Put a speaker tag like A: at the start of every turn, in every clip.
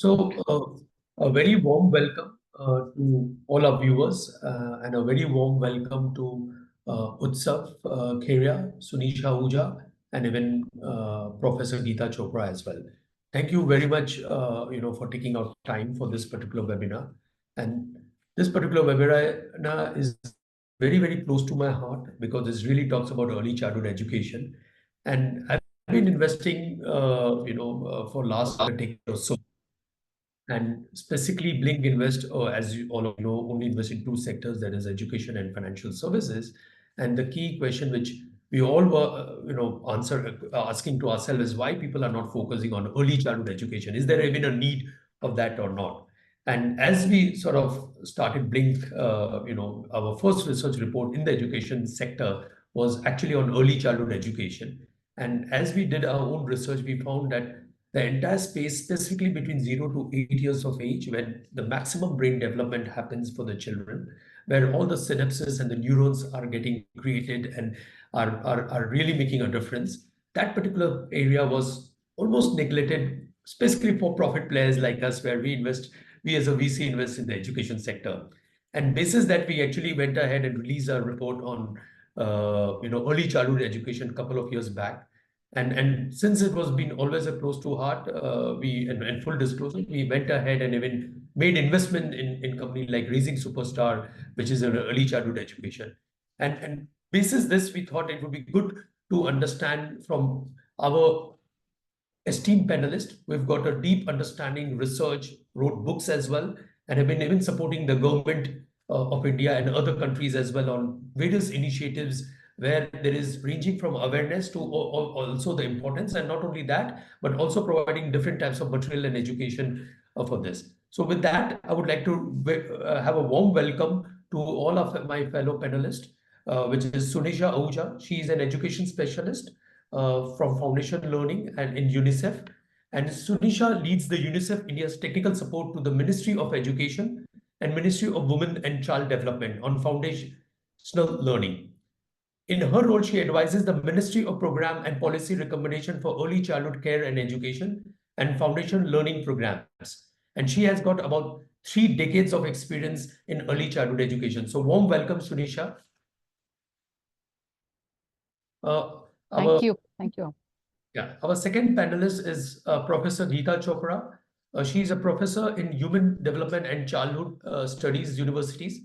A: A very warm welcome to all our viewers and a very warm welcome to Utsav Kheria, Sunisha Ahuja, and even Professor Geeta Chopra as well. Thank you very much, for taking out time for this particular webinar. And this particular webinar is very, very close to my heart because this really talks about early childhood education. And I've been investing, for last decade or so, and specifically, Blink Invest, as you all know, only invest in two sectors, that is education and financial services. And the key question which we all were, asking to ourselves is why people are not focusing on early childhood education. Is there even a need of that or not? And as we sort of started Blink, our first research report in the education sector was actually on early childhood education. And as we did our own research, we found that the entire space, specifically between 0 to 8 years of age, when the maximum brain development happens for the children, where all the synapses and the neurons are getting created and are really making a difference. That particular area was almost neglected, specifically for profit players like us, where we as a VC invest in the education sector. And basis that we actually went ahead and released a report on early childhood education a couple of years back. And since it was been always a close to heart, and full disclosure, we went ahead and even made investment in company like Raising Superstar, which is an early childhood education. And basis this, we thought it would be good to understand from our esteemed panelist. We've got a deep understanding, research, wrote books as well, and have been even supporting the government of India and other countries as well on various initiatives where there is ranging from awareness to also the importance, and not only that, but also providing different types of material and education for this. So with that, I would like to have a warm welcome to all of my fellow panelists, which is Sunisha Ahuja. She is an education specialist from Foundation Learning and in UNICEF. And Sunisha leads the UNICEF India's technical support to the Ministry of Education and Ministry of Women and Child Development on foundational learning. In her role, she advises the Ministry of Program and Policy Recommendation for Early Childhood Care and Education and Foundation Learning Programs. And she has got about 3 decades of experience in early childhood education. So warm welcome, Sunisha.
B: Thank you. Thank you.
A: Yeah, our second panelist is Professor Geeta Chopra. She is a professor in Human Development and Childhood Studies Universities.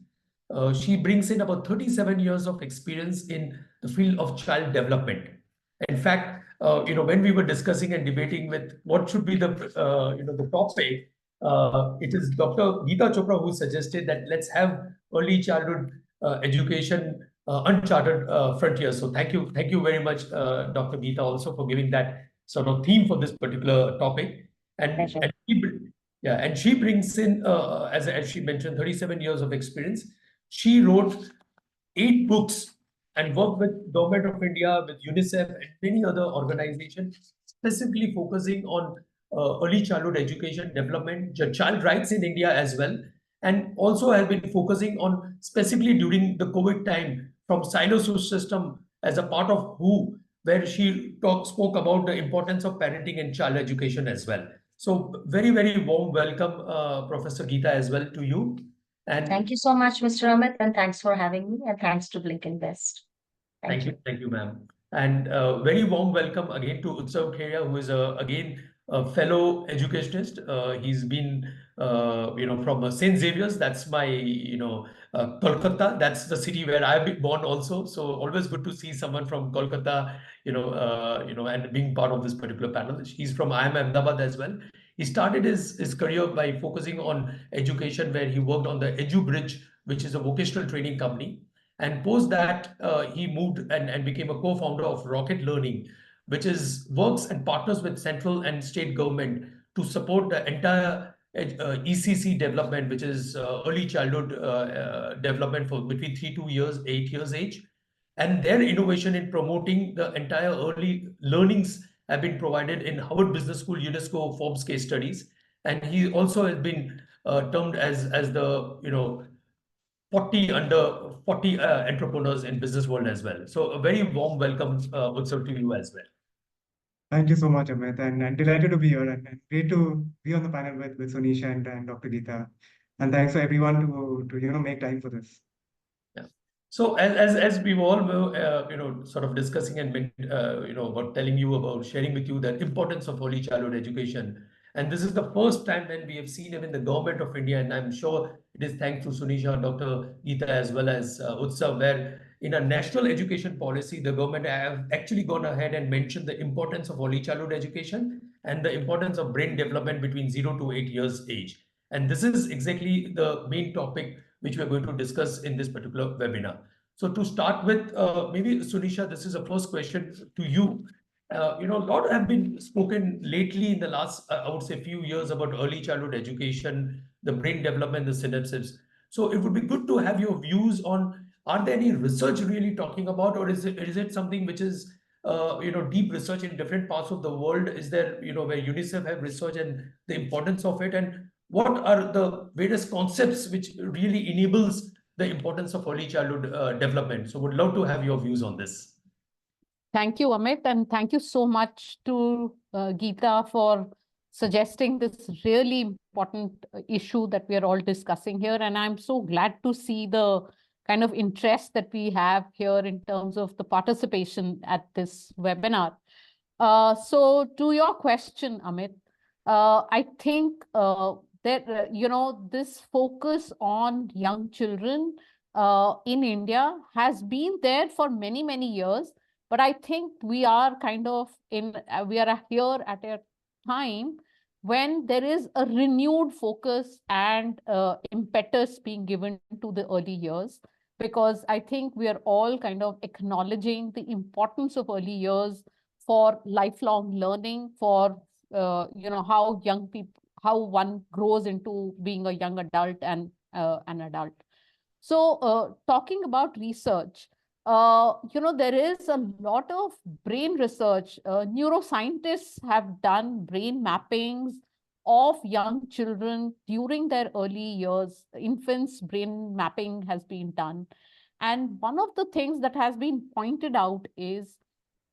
A: She brings in about 37 years of experience in the field of child development. In fact, when we were discussing and debating with what should be the topic, it is Dr. Geeta Chopra who suggested that let's have early childhood education uncharted frontiers. So thank you very much, Dr. Geeta, also for giving that sort of theme for this particular topic. And she brings in, as she mentioned, 37 years of experience. She wrote 8 books and worked with Government of India, with UNICEF and many other organizations, specifically focusing on early childhood education development, child rights in India as well, and also have been focusing on specifically during the COVID time from silo system as a part of WHO, where she spoke about the importance of parenting and child education as well. So very, very warm welcome, Professor Geeta, as well to you.
C: And thank you so much, Mr. Amit, and thanks for having me, and thanks to Blink Invest.
A: Thank you, ma'am. And very warm welcome again to Utsav Kheria, who is again a fellow educationist. He's been, from St. Xavier's. That's my, Kolkata. That's the city where I've been born also. So always good to see someone from Kolkata, and being part of this particular panel. He's from IIM Ahmedabad as well. He started his career by focusing on education, where he worked on the EduBridge, which is a vocational training company. And post that, he moved and became a co-founder of Rocket Learning, which works and partners with central and state government to support the entire ECC development, which is early childhood development for between 3 to 8 years age. And their innovation in promoting the entire early learnings have been provided in Harvard Business School UNESCO Forbes case studies. And he also has been termed as the 40 under 40 entrepreneurs in business world as well. So a very warm welcome, Utsav, to you as well.
D: Thank you so much, Amit, and I'm delighted to be here and great to be on the panel with Sunisha and Dr. Geeta. And thanks for everyone to make time for this.
A: Yeah. So as we all were, sort of discussing and about telling you about sharing with you the importance of early childhood education, and this is the first time when we have seen even the government of India, and I'm sure it is thanks to Sunisha, Dr. Geeta, as well as Utsav, where in a national education policy, the government have actually gone ahead and mentioned the importance of early childhood education and the importance of brain development between 0 to 8 years age. And this is exactly the main topic which we are going to discuss in this particular webinar. So to start with, maybe Sunisha, this is a first question to you. A lot have been spoken lately in the last, I would say, few years about early childhood education, the brain development, the synapses. So it would be good to have your views on, are there any research really talking about, or is it something which is, deep research in different parts of the world? Is there, where UNICEF have research and the importance of it? And what are the various concepts which really enables the importance of early childhood development? So would love to have your views on this.
B: Thank you, Amit, and thank you so much to Geeta for suggesting this really important issue that we are all discussing here. And I'm so glad to see the kind of interest that we have here in terms of the participation at this webinar. So to your question, Amit, I think that, this focus on young children in India has been there for many, many years. But I think we are kind of we are here at a time when there is a renewed focus and impetus being given to the early years, because I think we are all kind of acknowledging the importance of early years for lifelong learning, for how young people, how one grows into being a young adult and an adult. So talking about research, there is a lot of brain research. Neuroscientists have done brain mappings of young children during their early years. Infants' brain mapping has been done. And one of the things that has been pointed out is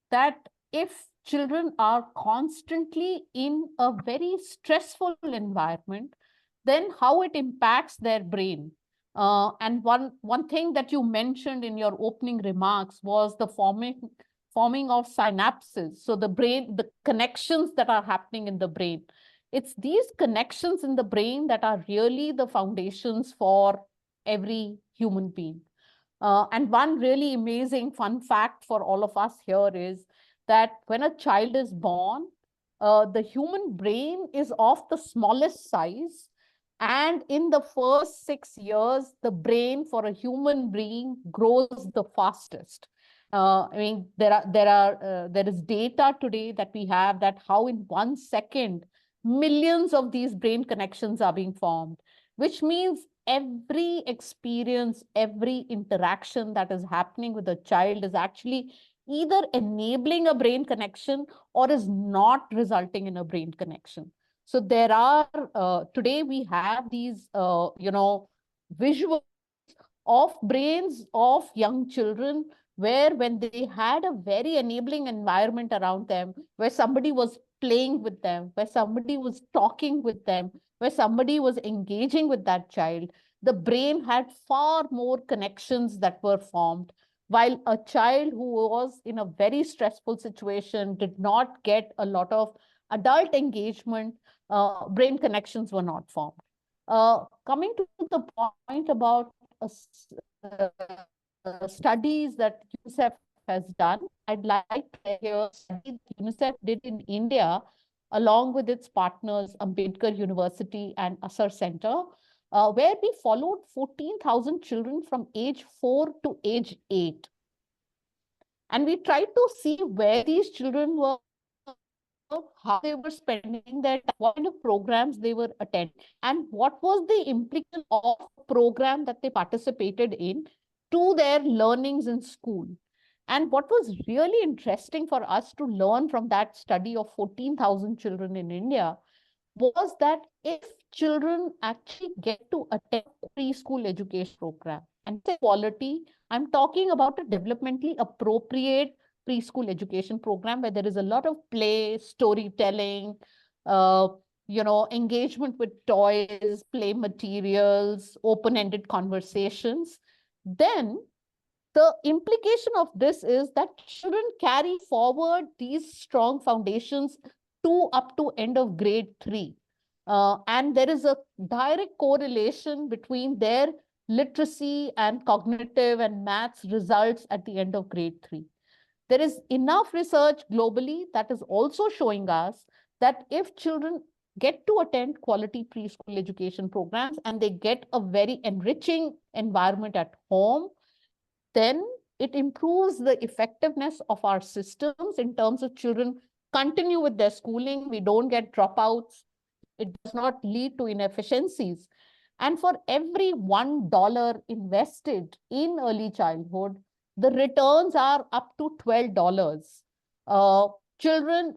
B: that if children are constantly in a very stressful environment, then how it impacts their brain. And one thing that you mentioned in your opening remarks was the forming of synapses. So the brain, the connections that are happening in the brain. It's these connections in the brain that are really the foundations for every human being. And one really amazing fun fact for all of us here is that when a child is born, the human brain is of the smallest size. And in the first 6 years, the brain for a human being grows the fastest. I mean, there is data today that we have that how in 1 second, millions of these brain connections are being formed, which means every experience, every interaction that is happening with a child is actually either enabling a brain connection or is not resulting in a brain connection. So there are, today we have these, visuals of brains of young children where when they had a very enabling environment around them, where somebody was playing with them, where somebody was talking with them, where somebody was engaging with that child, the brain had far more connections that were formed. While a child who was in a very stressful situation did not get a lot of adult engagement, brain connections were not formed. Coming to the point about studies that UNICEF has done, I'd like to hear a study that UNICEF did in India, along with its partners, Ambedkar University and Asar Center, where we followed 14,000 children from age 4 to age 8. And we tried to see where these children were, how they were spending their time, what kind of programs they were attending, and what was the implication of the program that they participated in to their learnings in school. And what was really interesting for us to learn from that study of 14,000 children in India was that if children actually get to attend preschool education program, and say quality, I'm talking about a developmentally appropriate preschool education program where there is a lot of play, storytelling, engagement with toys, play materials, open-ended conversations, then the implication of this is that children carry forward these strong foundations up to end of grade 3. And there is a direct correlation between their literacy and cognitive and maths results at the end of grade 3. There is enough research globally that is also showing us that if children get to attend quality preschool education programs and they get a very enriching environment at home, then it improves the effectiveness of our systems in terms of children continue with their schooling. We don't get dropouts. It does not lead to inefficiencies. And for every $1 invested in early childhood, the returns are up to $12.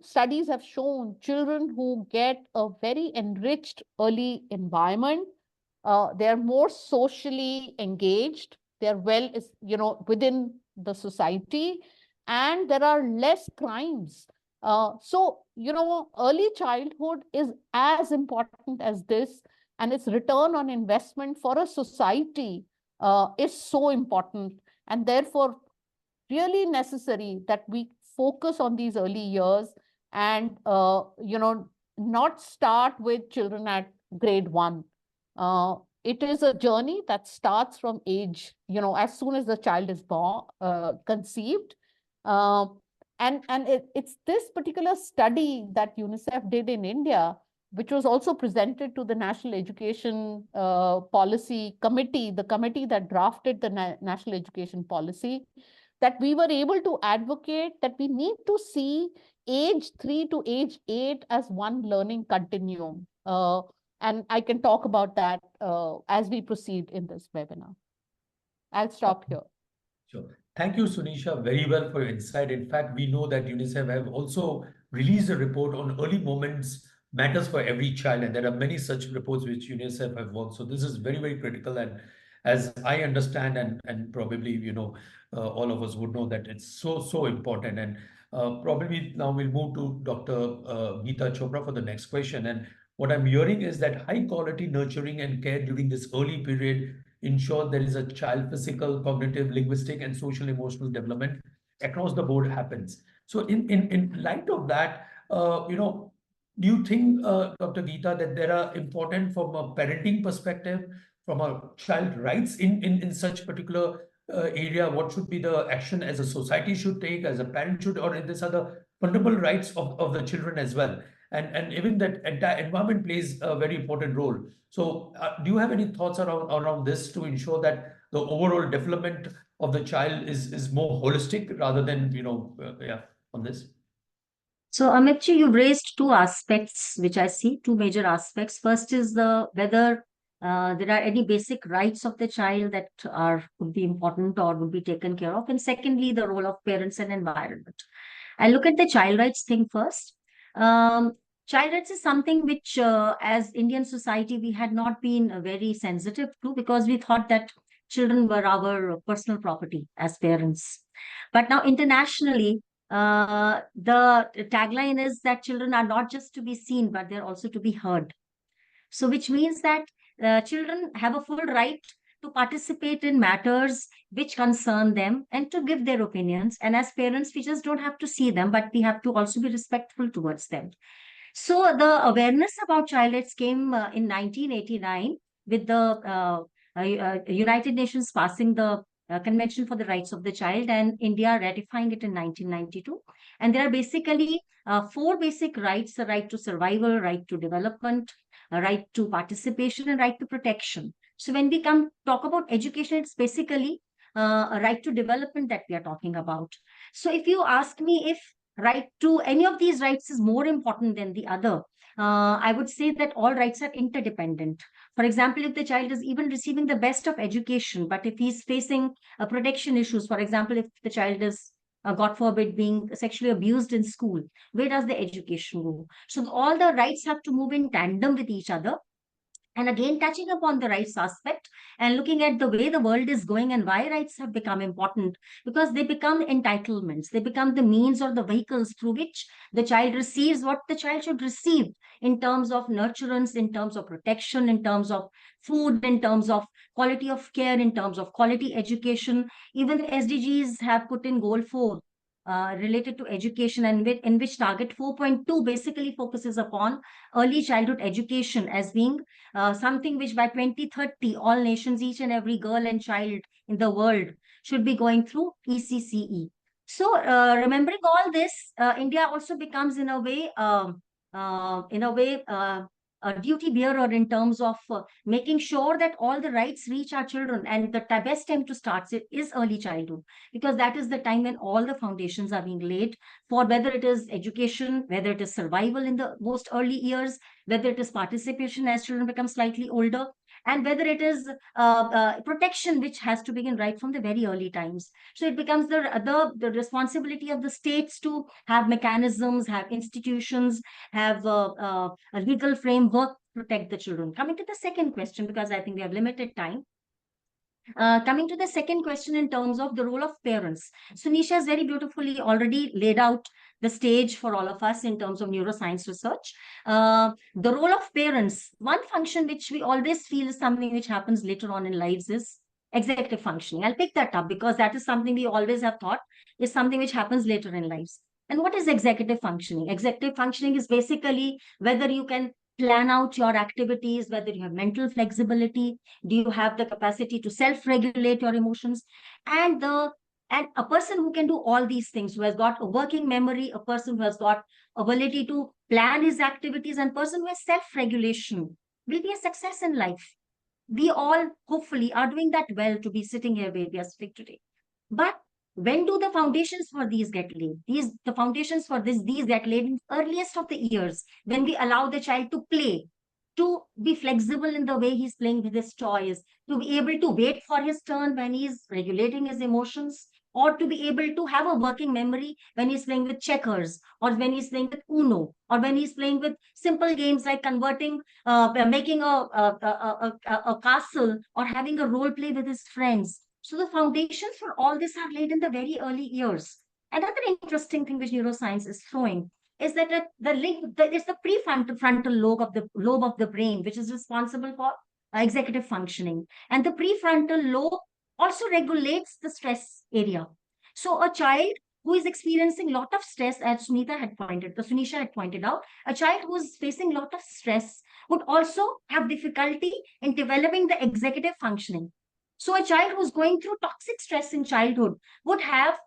B: Studies have shown children who get a very enriched early environment, they are more socially engaged, they're within the society, and there are less crimes. Early childhood is as important as this, and its return on investment for a society is so important, and therefore really necessary that we focus on these early years and not start with children at grade 1. It is a journey that starts from age, as soon as the child is born, conceived. It's this particular study that UNICEF did in India, which was also presented to the National Education Policy Committee, the committee that drafted the National Education Policy, that we were able to advocate that we need to see age 3 to age 8 as one learning continuum. And I can talk about that as we proceed in this webinar. I'll stop here.
A: Sure. Thank you, Sunisha, very well for your insight. In fact, we know that UNICEF have also released a report on early moments matters for every child, and there are many such reports which UNICEF have worked. So this is very, very critical. And as I understand, and probably, all of us would know that it's so important. And probably now we'll move to Dr. Geeta Chopra for the next question. And what I'm hearing is that high quality nurturing and care during this early period ensure there is a child physical, cognitive, linguistic, and social emotional development across the board happens. So in light of that, do you think, Dr. Geeta, that there are important from a parenting perspective, from a child rights in such particular area, what should be the action as a society should take, as a parent should, or in this other fundamental rights of the children as well? And even that entire environment plays a very important role. So do you have any thoughts around this to ensure that the overall development of the child is more holistic rather than, on this?
C: So Amitji, you've raised two aspects, which I see, two major aspects. First is whether there are any basic rights of the child that would be important or would be taken care of. And secondly, the role of parents and environment. I'll look at the child rights thing first. Child rights is something which, as Indian society, we had not been very sensitive to, because we thought that children were our personal property as parents. But now internationally, the tagline is that children are not just to be seen, but they're also to be heard. So which means that children have a full right to participate in matters which concern them and to give their opinions. And as parents, we just don't have to see them, but we have to also be respectful towards them. So the awareness about child rights came in 1989 with the United Nations passing the Convention for the Rights of the Child, and India ratifying it in 1992. And there are basically 4 basic rights: the right to survival, right to development, a right to participation, and right to protection. So when we talk about education, it's basically a right to development that we are talking about. So if you ask me if right to any of these rights is more important than the other, I would say that all rights are interdependent. For example, if the child is even receiving the best of education, but if he's facing protection issues, for example, if the child is, God forbid, being sexually abused in school, where does the education go? So all the rights have to move in tandem with each other. And again, touching upon the rights aspect and looking at the way the world is going and why rights have become important, because they become entitlements. They become the means or the vehicles through which the child receives what the child should receive in terms of nurturance, in terms of protection, in terms of food, in terms of quality of care, in terms of quality education. Even the SDGs have put in goal 4 related to education, and in which target 4.2 basically focuses upon early childhood education as being something which by 2030, all nations, each and every girl and child in the world should be going through ECCE. So, remembering all this, India also becomes in a way, a duty bearer in terms of making sure that all the rights reach our children. And the best time to start it is early childhood, because that is the time when all the foundations are being laid for whether it is education, whether it is survival in the most early years, whether it is participation as children become slightly older, and whether it is protection, which has to begin right from the very early times. So it becomes the responsibility of the states to have mechanisms, have institutions, have a legal framework to protect the children. Coming to the second question, because I think we have limited time. Coming to the second question in terms of the role of parents. Sunisha has very beautifully already laid out the stage for all of us in terms of neuroscience research. The role of parents, one function which we always feel is something which happens later on in lives, is executive functioning. I'll pick that up because that is something we always have thought is something which happens later in lives. And what is executive functioning? Executive functioning is basically whether you can plan out your activities, whether you have mental flexibility, do you have the capacity to self-regulate your emotions, and a person who can do all these things, who has got a working memory, a person who has got ability to plan his activities, and person who has self-regulation will be a success in life. We all hopefully are doing that well to be sitting here where we are sitting today. But when do the foundations for these get laid? The foundations for these get laid in earliest of the years, when we allow the child to play, to be flexible in the way he's playing with his toys, to be able to wait for his turn when he's regulating his emotions, or to be able to have a working memory when he's playing with checkers, or when he's playing with Uno, or when he's playing with simple games like making a castle, or having a role play with his friends. So the foundations for all this are laid in the very early years. Another interesting thing which neuroscience is showing is that is the prefrontal lobe of the brain, which is responsible for executive functioning. And the prefrontal lobe also regulates the stress area. So a child who is experiencing a lot of stress, as Sunisha had pointed out, a child who is facing a lot of stress would also have difficulty in developing the executive functioning. So a child who's going through toxic stress in childhood would have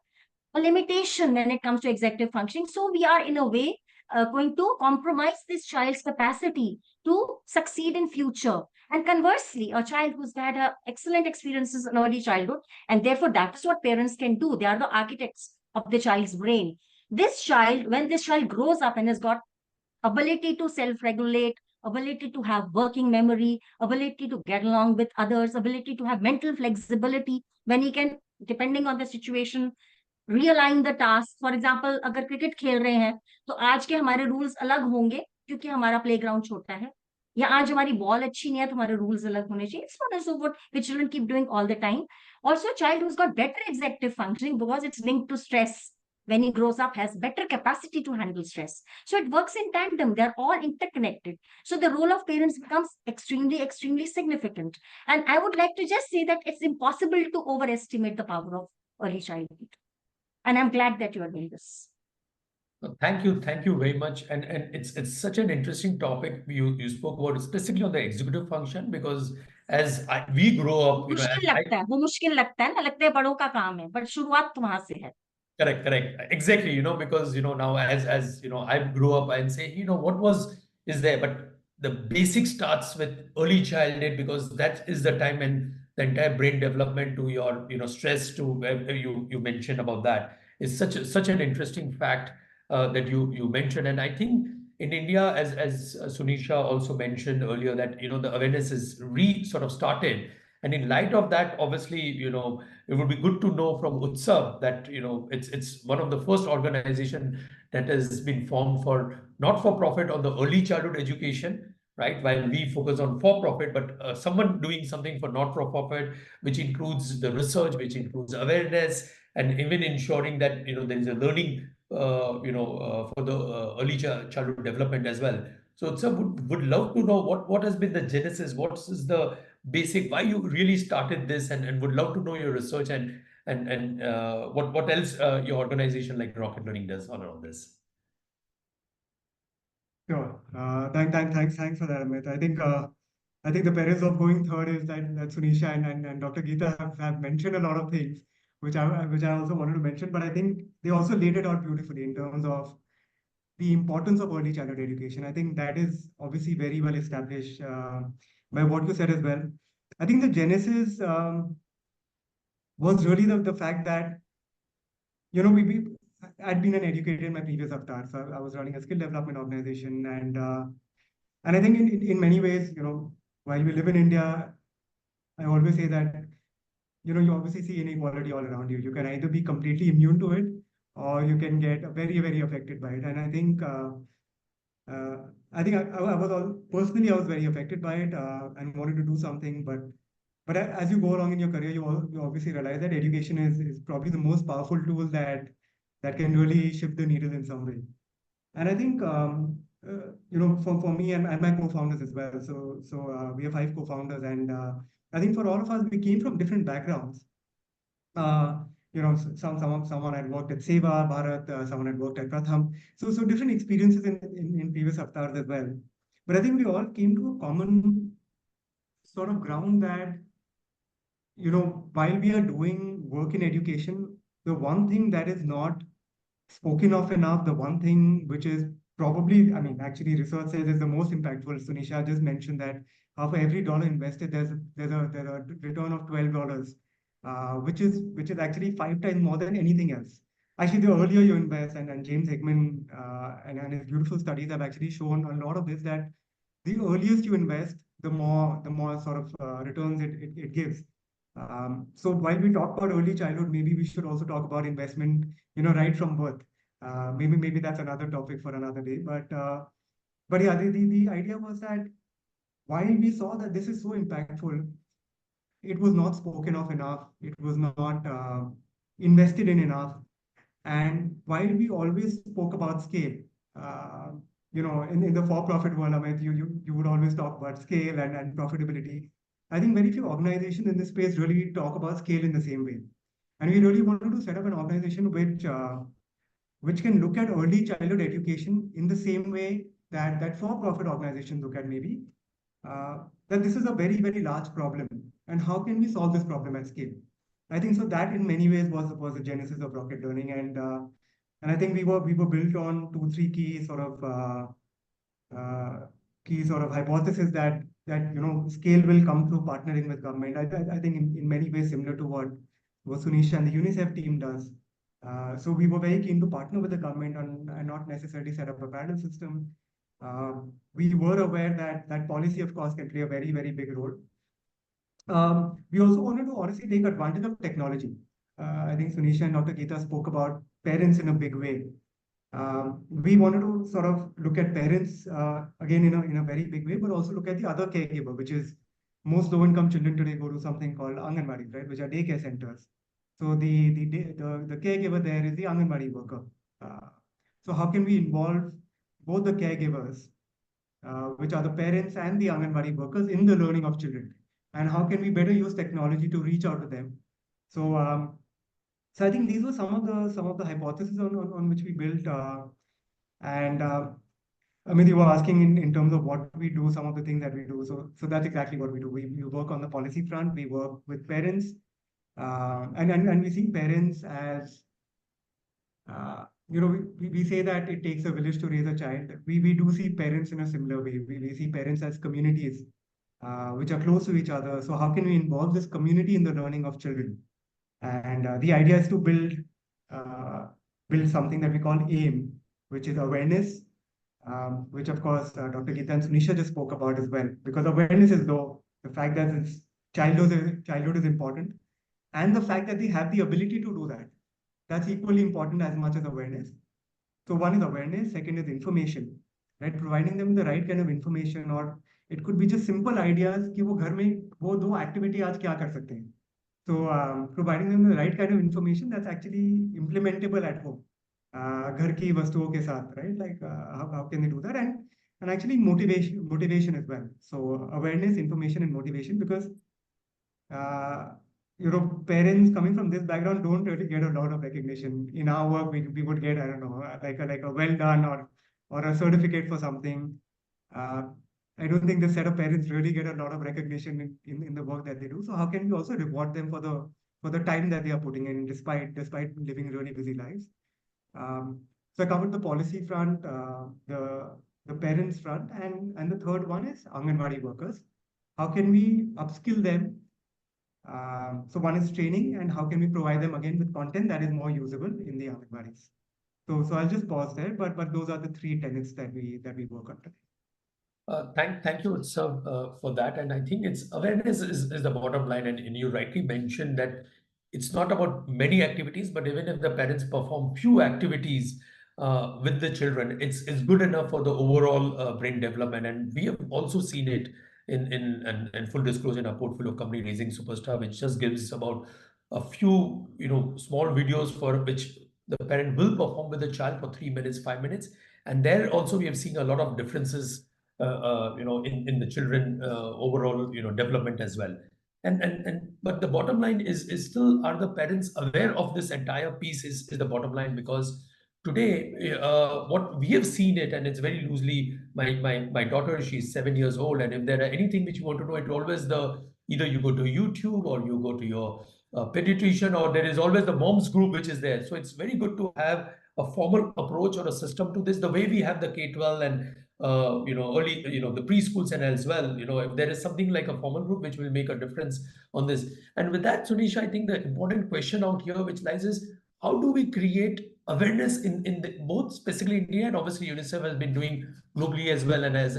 C: a limitation when it comes to executive functioning. So we are in a way going to compromise this child's capacity to succeed in future. And conversely, a child who's had excellent experiences in early childhood, and therefore that is what parents can do. They are the architects of the child's brain. This child, when this child grows up and has got ability to self-regulate, ability to have working memory, ability to get along with others, ability to have mental flexibility, when he can, depending on the situation, realign the task. For example, अगर cricket खेल रहे हैं तो आज के हमारे rules अलग होंगे क्योंकि हमारा प्लेग्राउंड छोटा है, या आज हमारी बॉल अच्छी नहीं है तो हमारे रूल्स अलग होने चाहिए. It's not so what which children keep doing all the time. Also, a child who's got better executive functioning because it's linked to stress when he grows up has better capacity to handle stress. So it works in tandem. They're all interconnected. So the role of parents becomes extremely, extremely significant. And I would like to just say that it's impossible to overestimate the power of early childhood. And I'm glad that you are doing this.
A: Thank you very much. And it's such an interesting topic you spoke about, specifically on the executive function, because we grow up,
C: मुश्किल लगता है, वो मुश्किल लगता है ना, लगता है बड़ों का काम है, but शुरुआत तो वहां से है.
A: Correct. Exactly, because, now as I grew up and say, is there, but the basic starts with early childhood, because that is the time when the entire brain development to your, stress to you mentioned about that is such an interesting fact that you mentioned. And I think in India, as Sunisha also mentioned earlier, that, the awareness is sort of started. And in light of that, obviously, it would be good to know from Utsav that, it's one of the first organization that has been formed for not for profit on the early childhood education, right? While we focus on for-profit, but someone doing something for not-for-profit, which includes the research, which includes awareness, and even ensuring that there is a learning, for the early childhood development as well. So, sir, would love to know what has been the genesis, what is the basic, why you really started this, and would love to know your research and what else your organization like Rocket Learning does on all this.
D: Sure. Thanks for that, Amit. I think the perils of going third is that Sunisha and Dr. Geeta have mentioned a lot of things, which I also wanted to mention, but I think they also laid it out beautifully in terms of the importance of early childhood education. I think that is obviously very well established by what you said as well. I think the genesis was really the fact that, we I'd been an educator in my previous avatar, so I was running a skill development organization, and I think in many ways, while we live in India, I always say that, you obviously see inequality all around you. You can either be completely immune to it, or you can get very, very affected by it. And I was personally, I was very affected by it and wanted to do something. But as you go along in your career, you obviously realize that education is probably the most powerful tool that can really shift the needle in some way. And I think, for me and my co-founders as well. So we have 5 co-founders, and I think for all of us, we came from different backgrounds. Someone had worked at Seva, Bharat, someone had worked at Pratham. So different experiences in previous avatars as well. But I think we all came to a common sort of ground that, while we are doing work in education, the one thing that is not spoken of enough, the one thing which is probably, I mean, actually research says is the most impactful. Sunisha just mentioned that for every dollar invested, there's a return of $12, which is actually 5 times more than anything else. Actually, the earlier you invest, and James Hickman and his beautiful studies have actually shown a lot of this, that the earliest you invest, the more sort of returns it gives. So while we talk about early childhood, maybe we should also talk about investment, right from birth. Maybe that's another topic for another day. But yeah, the idea was that while we saw that this is so impactful, it was not spoken of enough. It was not invested in enough. And while we always spoke about scale, uh, in the for-profit world, Amit, you would always talk about scale and profitability. I think very few organizations in this space really talk about scale in the same way. And we really wanted to set up an organization which can look at early childhood education in the same way that for-profit organizations look at maybe that this is a very, very large problem. And how can we solve this problem at scale? I think so that in many ways was the genesis of Rocket Learning, and I think we were built on 2, 3 key sort of hypothesis that scale will come through partnering with government. I think in many ways similar to what Sunisha and the UNICEF team does. So we were very keen to partner with the government and not necessarily set up a parallel system. We were aware that policy, of course, can play a very, very big role. We also wanted to honestly take advantage of technology. I think Sunisha and Dr. Geeta spoke about parents in a big way. We wanted to sort of look at parents again in a very big way, but also look at the other caregiver, which is most low-income children today go to something called Anganwadi, right, which are daycare centers. So the caregiver there is the Anganwadi worker. So how can we involve both the caregivers, which are the parents and the Anganwadi workers, in the learning of children? And how can we better use technology to reach out to them? So I think these were some of the hypotheses on which we built. And I mean, you were asking in terms of what we do, some of the things that we do. So that's exactly what we do. We work on the policy front. We work with parents, and we see parents as we say that it takes a village to raise a child. We do see parents in a similar way. We see parents as communities which are close to each other. So how can we involve this community in the learning of children? And the idea is to build something that we call AIM, which is awareness, which of course Dr. Geeta and Sunisha just spoke about as well, because awareness is low. The fact that childhood is important, and the fact that they have the ability to do that, that's equally important as much as awareness. So one is awareness, second is information. right? Providing them the right kind of information, or it could be just simple ideas कि वो घर में वो दो activity आज क्या कर सकते हैं. So providing them the right kind of information that's actually implementable at home. घर की वस्तुओं के साथ, right? Like how can they do that? And actually motivation as well. So awareness, information, and motivation, because uh, parents coming from this background don't really get a lot of recognition. In our work, we would get, I don't know, like a well done, or a certificate for something. Uh, I don't think this set of parents really get a lot of recognition in the work that they do. So how can we also reward them for the time that they are putting in, despite living really busy lives? So I covered the policy front, the parents front, and the third one is Anganwadi workers. How can we upskill them? So one is training, and how can we provide them again with content that is more usable in the Anganwadis? So I'll just pause there, but those are the three tenets that we work on today.
A: Thank you, Utsav, for that. And I think it's awareness is the bottom line. And you rightly mentioned that it's not about many activities, but even if the parents perform few activities with the children, it's good enough for the overall brain development. And we have also seen it in full disclosure in our portfolio company, Raising Superstar, which just gives about a few small videos for which the parent will perform with the child for 3 minutes, 5 minutes. And there also we have seen a lot of differences in the children overall, development as well. But the bottom line is still, are the parents aware of this entire piece is the bottom line, because today, what we have seen it, and it's very loosely, my daughter, she's 7 years old, and if there are anything which you want to know, it always either you go to YouTube or you go to your pediatrician, or there is always the moms group which is there. So it's very good to have a formal approach or a system to this, the way we have the K-12 and early, the preschools and as well, if there is something like a formal group which will make a difference on this. And with that, Sunisha, I think the important question out here which lies is, how do we create awareness in both specifically India, and obviously UNICEF has been doing globally as well. And as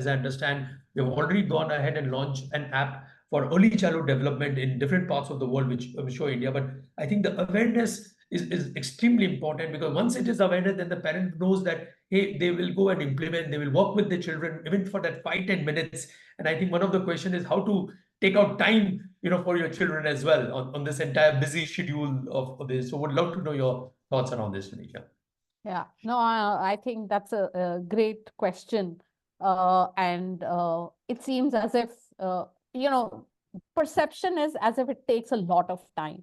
A: I understand, we have already gone ahead and launched an app for early childhood development in different parts of the world, which I'm sure India. But I think the awareness is extremely important, because once it is awareness, then the parent knows that, hey, they will go and implement, they will work with the children even for that 5-10 minutes. And I think one of the question is how to take out time, for your children as well on this entire busy schedule of this. So would love to know your thoughts around this, Sunisha.
B: Yeah, no, I think that's a great question. And it seems as if, perception is as if it takes a lot of time.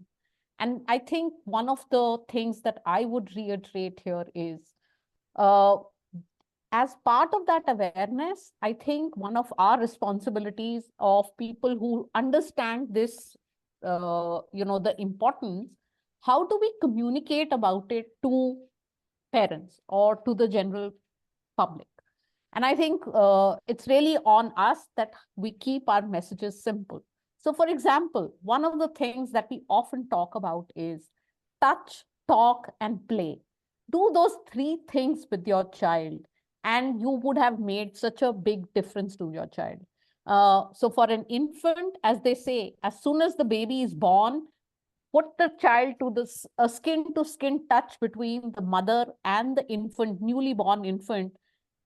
B: And I think one of the things that I would reiterate here is, as part of that awareness, I think one of our responsibilities of people who understand this, the importance, how do we communicate about it to parents or to the general public? And I think it's really on us that we keep our messages simple. So for example, one of the things that we often talk about is touch, talk, and play. Do those three things with your child, and you would have made such a big difference to your child. So for an infant, as they say, as soon as the baby is born, put the child to this skin to skin touch between the mother and the infant, newly born infant,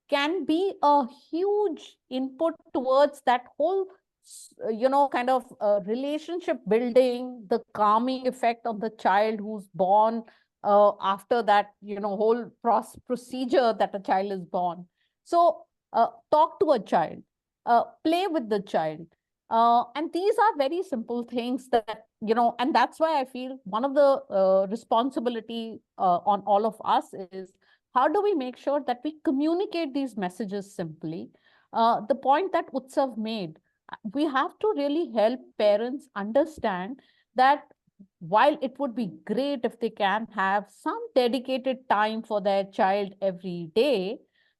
B: can be a huge input towards that whole, kind of relationship building, the calming effect of the child who's born after that, whole procedure that a child is born. So talk to a child, play with the child. And these are very simple things that, and that's why I feel one of the responsibility on all of us is, how do we make sure that we communicate these messages simply? The point that Utsav made, we have to really help parents understand that while it would be great if they can have some dedicated time for their child every day,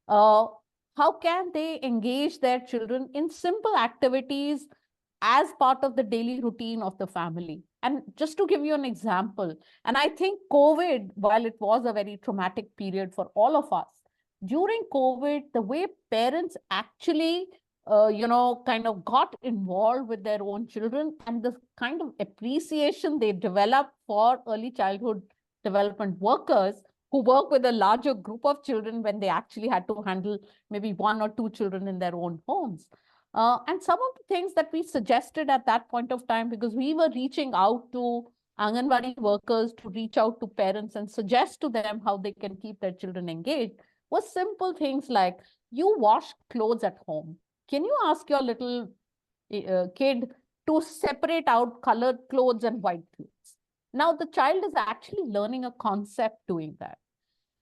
B: how can they engage their children in simple activities as part of the daily routine of the family? And just to give you an example, and I think COVID, while it was a very traumatic period for all of us, during COVID, the way parents actually, kind of got involved with their own children, and the kind of appreciation they developed for early childhood development workers who work with a larger group of children when they actually had to handle maybe 1 or 2 children in their own homes. And some of the things that we suggested at that point of time, because we were reaching out to Anganwadi workers to reach out to parents and suggest to them how they can keep their children engaged, was simple things like, you wash clothes at home. Can you ask your little kid to separate out colored clothes and white clothes? Now the child is actually learning a concept doing that.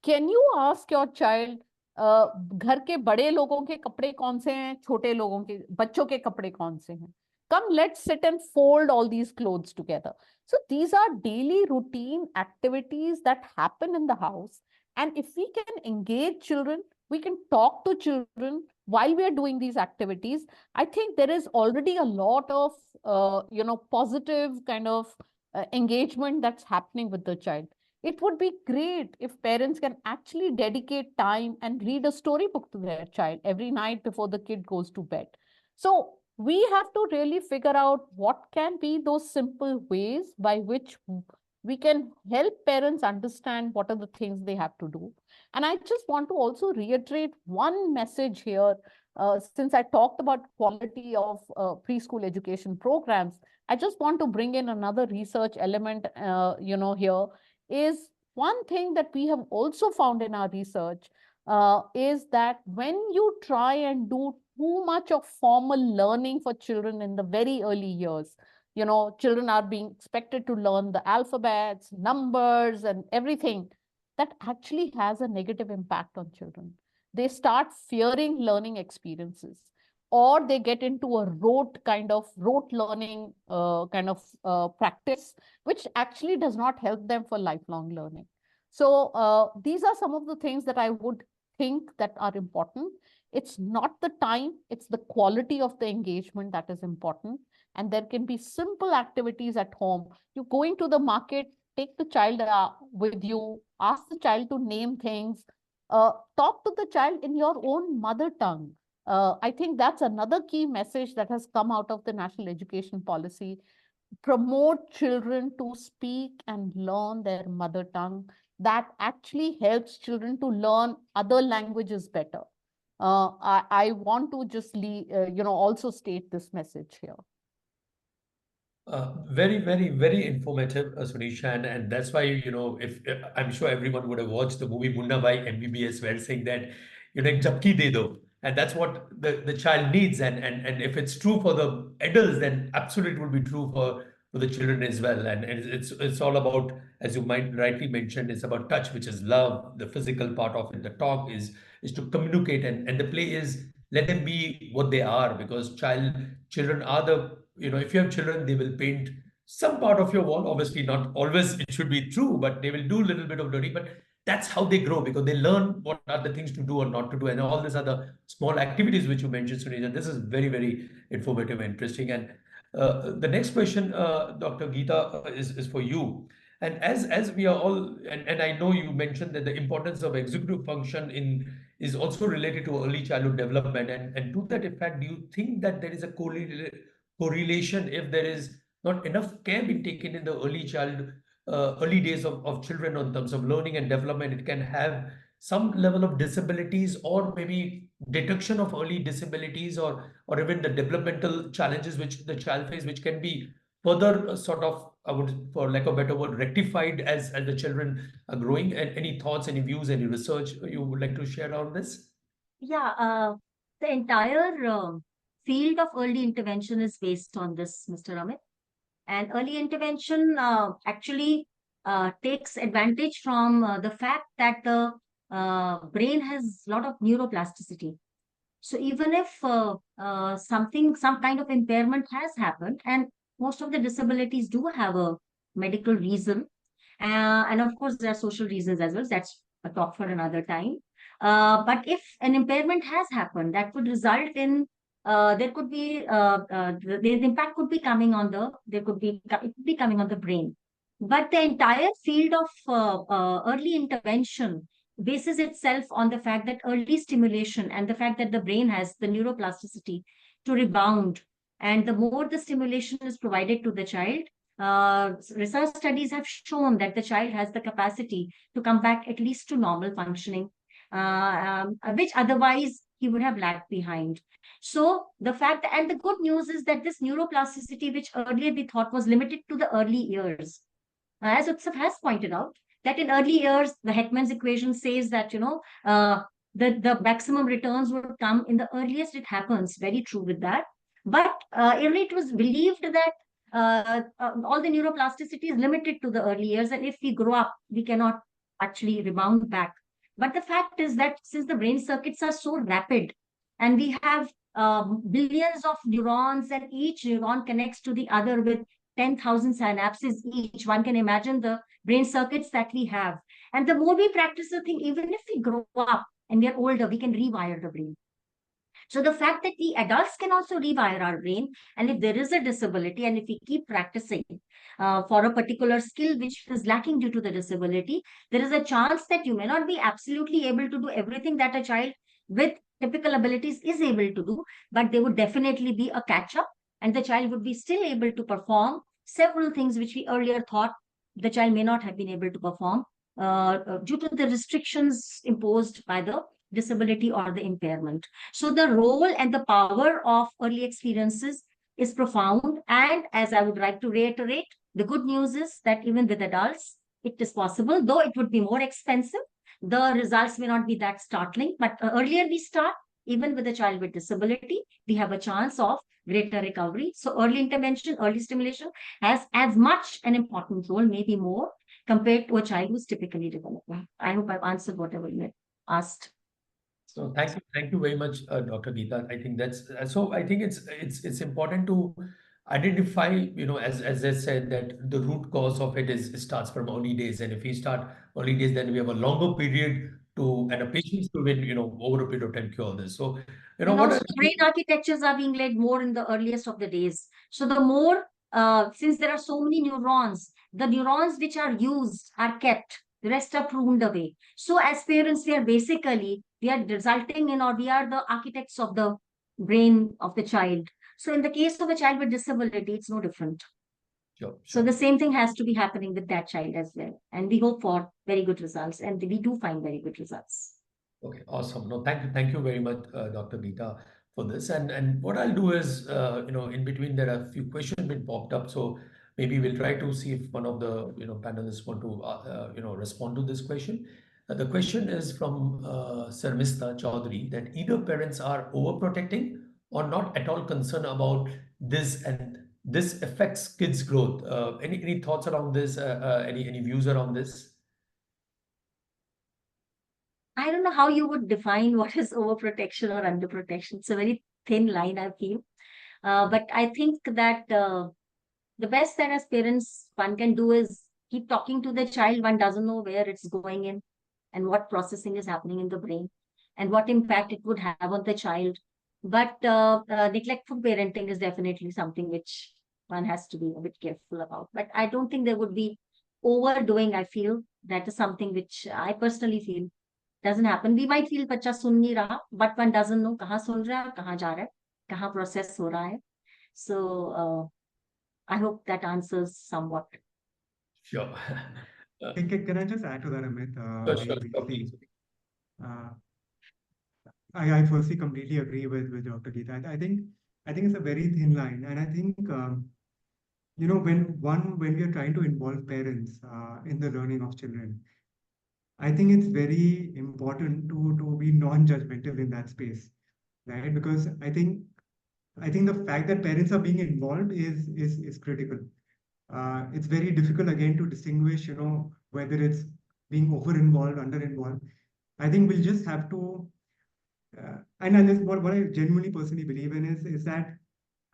B: Can you ask your child, घर के बड़े लोगों के कपड़े कौन से हैं, छोटे लोगों के बच्चों के कपड़े कौन से हैं? Come, let's sit and fold all these clothes together. So these are daily routine activities that happen in the house. And if we can engage children, we can talk to children while we are doing these activities. I think there is already a lot of, positive kind of engagement that's happening with the child. It would be great if parents can actually dedicate time and read a storybook to their child every night before the kid goes to bed. So we have to really figure out what can be those simple ways by which we can help parents understand what are the things they have to do. And I just want to also reiterate one message here. Since I talked about quality of preschool education programs, I just want to bring in another research element, here is one thing that we have also found in our research is that when you try and do too much of formal learning for children in the very early years, children are being expected to learn the alphabets, numbers, and everything, that actually has a negative impact on children. They start fearing learning experiences, or they get into a rote learning practice, which actually does not help them for lifelong learning. So these are some of the things that I would think that are important. It's not the time, it's the quality of the engagement that is important. And there can be simple activities at home. You're going to the market, take the child with you, ask the child to name things, talk to the child in your own mother tongue. I think that's another key message that has come out of the national education policy. Promote children to speak and learn their mother tongue. That actually helps children to learn other languages better. I want to just also state this message here.
A: Very, very, very informative, Sunisha, and that's why, if I'm sure everyone would have watched the movie Munna Bhai MBBS, where saying that, ek jhabki de do, and that's what the child needs, and if it's true for the adults, then absolutely it would be true for the children as well, and it's all about, as you might rightly mentioned, it's about touch, which is love, the physical part of it, the talk is to communicate, and the play is let them be what they are, because children are the, if you have children, they will paint some part of your wall. Obviously, not always it should be true, but they will do a little bit of dirty. But that's how they grow, because they learn what are the things to do or not to do. And all these other small activities which you mentioned, Sunita, this is very, very informative and interesting. And the next question, Dr. Geeta, is for you. And as we are all, and I know you mentioned that the importance of executive function is also related to early childhood development. And to that effect, do you think that there is a correlation if there is not enough care being taken in the early days of children in terms of learning and development? It can have some level of disabilities, or maybe detection of early disabilities, or even the developmental challenges which the child face, which can be further sort of, I would, for lack of a better word, rectified as the children are growing. And any thoughts, any views, any research you would like to share on this?
C: Yeah, the entire field of early intervention is based on this, Mr. Amit. And early intervention actually takes advantage from the fact that the brain has a lot of neuroplasticity. So even if some kind of impairment has happened, and most of the disabilities do have a medical reason, and of course there are social reasons as well. That's a talk for another time. But if an impairment has happened, that could result in there could be the impact could be coming on it could be coming on the brain. But the entire field of early intervention bases itself on the fact that early stimulation and the fact that the brain has the neuroplasticity to rebound, and the more the stimulation is provided to the child, Research studies have shown that the child has the capacity to come back at least to normal functioning, which otherwise he would have lagged behind. So the fact, and the good news is that this neuroplasticity, which earlier we thought was limited to the early years, as Utsav has pointed out, that in early years, the Heckman's equation says that, the maximum returns would come in the earliest it happens. Very true with that. But early it was believed that all the neuroplasticity is limited to the early years. And if we grow up, we cannot actually rebound back. But the fact is that since the brain circuits are so rapid and we have billions of neurons and each neuron connects to the other with 10,000 synapses each. One can imagine the brain circuits that we have. And the more we practice the thing, even if we grow up and we are older, we can rewire the brain. So the fact that we adults can also rewire our brain, and if there is a disability, and if we keep practicing for a particular skill which is lacking due to the disability, there is a chance that you may not be absolutely able to do everything that a child with typical abilities is able to do, but there would definitely be a catch up, and the child would be still able to perform several things which we earlier thought the child may not have been able to perform due to the restrictions imposed by the disability or the impairment. So the role and the power of early experiences is profound. And as I would like to reiterate, the good news is that even with adults, it is possible, though it would be more expensive. The results may not be that startling, but earlier we start, even with a child with disability, we have a chance of greater recovery. So early intervention, early stimulation has as much an important role, maybe more, compared to a child who's typically developing. I hope I've answered whatever you had asked.
A: So thank you very much, Dr. Geeta. I think that's so. I think it's important to identify, as I said, that the root cause of it starts from early days, and if we start early days, then we have a longer period to and a patience to win, over a period of time cure this. So,
C: And
A: what
C: also, brain architectures are being laid more in the earliest of the days. So the more, since there are so many neurons, the neurons which are used are kept. The rest are pruned away. So as parents, we are resulting in, or we are the architects of the brain of the child. So in the case of a child with disability, it's no different.
A: Sure,
C: So the same thing has to be happening with that child as well. And we hope for very good results, and we do find very good results.
A: Okay, awesome. No, thank you very much, Dr. Geeta, for this. And what I'll do is, in between there are a few questions been popped up, so maybe we'll try to see if one of the panelists want to respond to this question. The question is from Sarmista Chaudhary that either parents are overprotecting or not at all concerned about this, and this affects kids' growth. Any thoughts around this? Any views around this?
C: I don't know how you would define what is overprotection or underprotection. It's a very thin line, I feel. But I think that the best that as parents one can do is keep talking to the child. One doesn't know where it's going in and what processing is happening in the brain and what impact it would have on the child. But neglectful parenting is definitely something which one has to be a bit careful about. But I don't think there would be overdoing. I feel that is something which I personally feel doesn't happen. We might feel बच्चा सुन नहीं रहा, but one doesn't know कहाँ सुन रहा है, कहाँ जा रहा है, कहाँ process हो रहा है. So I hope that answers somewhat.
A: Sure.
D: Can I just add to that, Amit?
A: Sure,
D: Briefly? I firstly completely agree with Dr. Geeta. I think it's a very thin line, and I think when we are trying to involve parents in the learning of children, I think it's very important to be non-judgmental in that space, right? Because I think the fact that parents are being involved is critical. It's very difficult again to distinguish, whether it's being over-involved, under-involved. I think we'll just have to, and this, what I genuinely personally believe in is that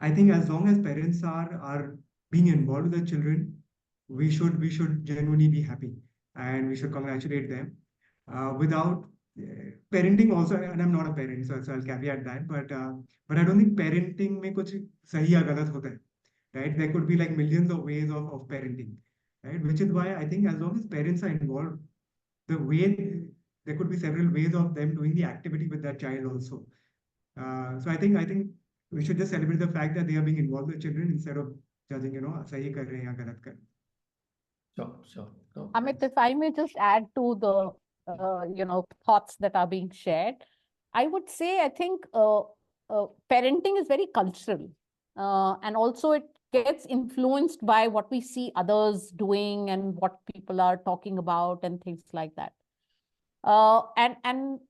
D: I think as long as parents are being involved with the children, we should genuinely be happy and we should congratulate them. Without parenting also, and I'm not a parent, so I'll caveat that, but I don't think parenting में कुछ सही या गलत होता है, right? There could be like millions of ways of parenting, right? Which is why I think as long as parents are involved, there could be several ways of them doing the activity with that child also. So I think we should just celebrate the fact that they are being involved with children instead of judging, सही कर रहे हैं या गलत कर रहे हैं.
A: Sure. No,
B: Amit,
A: thanks.
B: if I may just add to the thoughts that are being shared, I would say I think parenting is very cultural, and also it gets influenced by what we see others doing and what people are talking about and things like that. And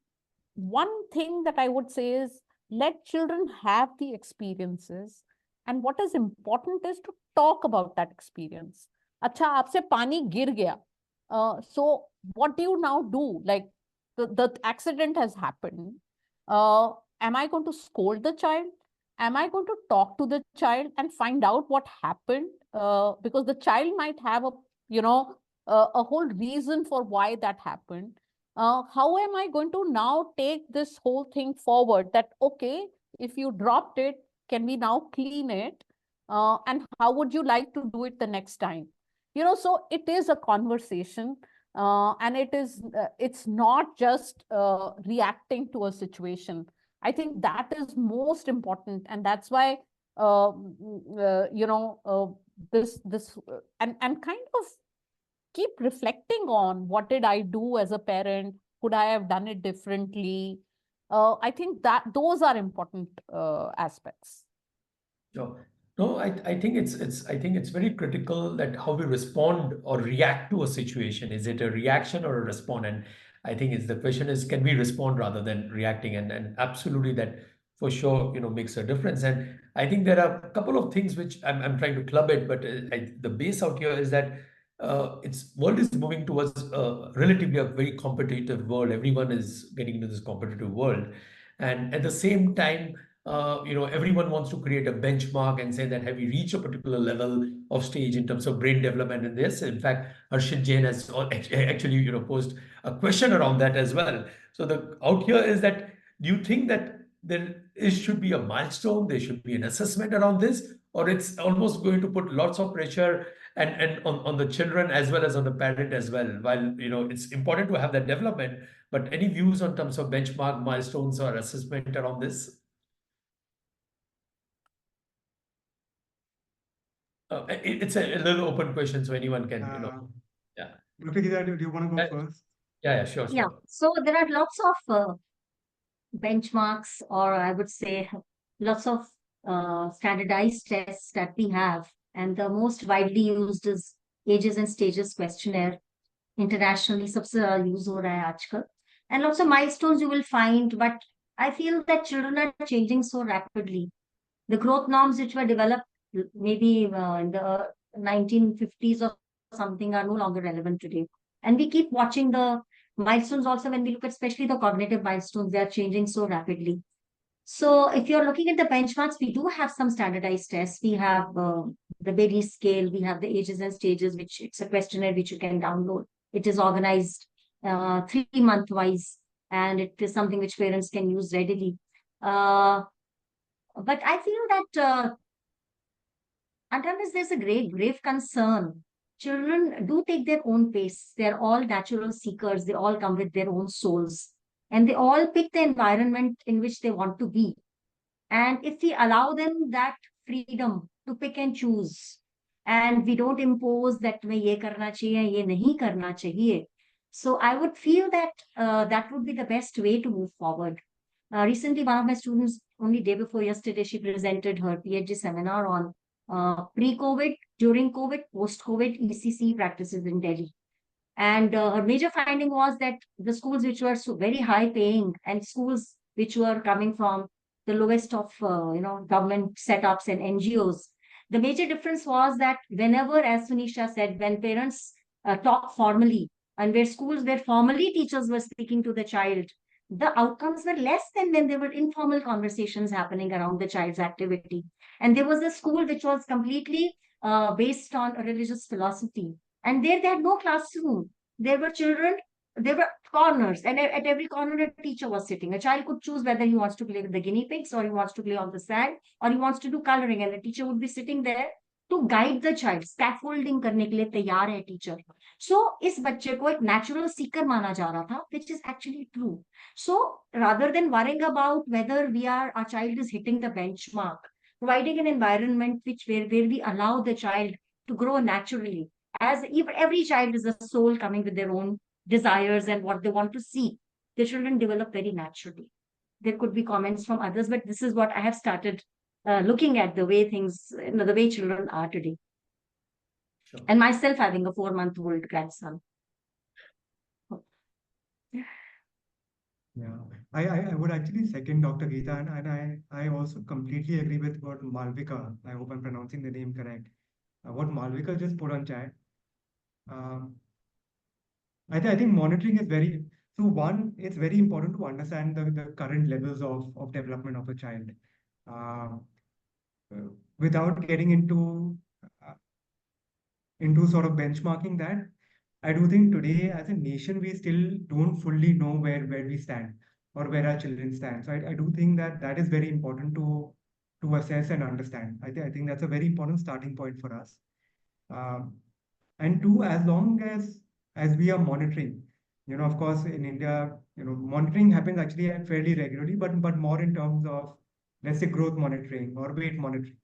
B: one thing that I would say is let children have the experiences, and what is important is to talk about that experience. अच्छा, आपसे पानी गिर गया. So what do you now do? Like the accident has happened. Am I going to scold the child? Am I going to talk to the child and find out what happened? Because the child might have a whole reason for why that happened. How am I going to now take this whole thing forward? That, okay, if you dropped it, can we now clean it? And how would you like to do it the next time? So it is a conversation, and it's not just reacting to a situation. I think that is most important, and that's why this and kind of keep reflecting on what did I do as a parent? Could I have done it differently? I think that those are important aspects.
A: Sure. No, I think it's very critical that how we respond or react to a situation. Is it a reaction or a response? And I think the question is, can we respond rather than reacting? And absolutely that for sure, makes a difference. And I think there are a couple of things which I'm trying to club it, but the base out here is that it's world is moving towards relatively a very competitive world. Everyone is getting into this competitive world, and at the same time, everyone wants to create a benchmark and say that have you reached a particular level of stage in terms of brain development in this. In fact, Harshit Jain has actually, posed a question around that as well. So the out here is that, do you think that should be a milestone, there should be an assessment around this, or it's almost going to put lots of pressure and on the children as well as on the parent as well? While, it's important to have that development, but any views on terms of benchmark, milestones, or assessment around this? It's a little open question, so anyone can, yeah.
D: Dr. Gita, do you want to go first?
A: Yeah, sure.
C: Yeah. So there are lots of benchmarks, or I would say lots of standardized tests that we have. And the most widely used is ages and stages questionnaire. Internationally, सबसे use हो रहा है आजकल. And lots of milestones you will find, but I feel that children are changing so rapidly. The growth norms which were developed maybe in the 1950s or something are no longer relevant today. And we keep watching the milestones also when we look at especially the cognitive milestones, they are changing so rapidly. So if you're looking at the benchmarks, we do have some standardized tests. We have the Bailey scale, we have the ages and stages, which it's a questionnaire which you can download. It is organized 3-month wise, and it is something which parents can use readily. But I feel that unless there's a grave concern, children do take their own pace. They're all natural seekers. They all come with their own souls. And they all pick the environment in which they want to be. And if we allow them that freedom to pick and choose, and we don't impose that मैं ये करना चाहिए, ये नहीं करना चाहिए, so I would feel that that would be the best way to move forward. Recently, one of my students, only day before yesterday, she presented her PhD seminar on pre-COVID, during COVID, post-COVID ECC practices in Delhi. And her major finding was that the schools which were so very high paying and schools which were coming from the lowest of government setups and NGOs, the major difference was that whenever, as Sunisha said, when parents talk formally and where schools where formally teachers were speaking to the child, the outcomes were less than when there were informal conversations happening around the child's activity. And there was a school which was completely based on a religious philosophy. And there they had no classroom. There were children, there were corners, and at every corner a teacher was sitting. A child could choose whether he wants to play with the guinea pigs or he wants to play on the sand or he wants to do coloring, and the teacher would be sitting there to guide the child. Scaffolding करने के लिए तैयार है teacher. So इस बच्चे को एक natural seeker माना जा रहा था, which is actually true. So rather than worrying about whether our child is hitting the benchmark, providing an environment where we allow the child to grow naturally. As if every child is a soul coming with their own desires and what they want to see, the children develop very naturally. There could be comments from others, but this is what I have started looking at the way things, the way children are today.
A: Sure.
C: And myself having a 4-month-old grandson.
D: Yeah, I would actually second Dr. Geeta, and I also completely agree with what Malvika, I hope I'm pronouncing the name correct, what Malvika just put on chat. Um, I think monitoring is very, so one, it's very important to understand the current levels of development of a child. Uh, Without getting uh, into sort of benchmarking that, I do think today as a nation, we still don't fully know where we stand or where our children stand. So I do think that that is very important to assess and understand. I think that's a very important starting point for us. Um, and two, as long as we are monitoring, of course, in India, monitoring happens actually fairly regularly, but more in terms of, let's say, growth monitoring or weight monitoring.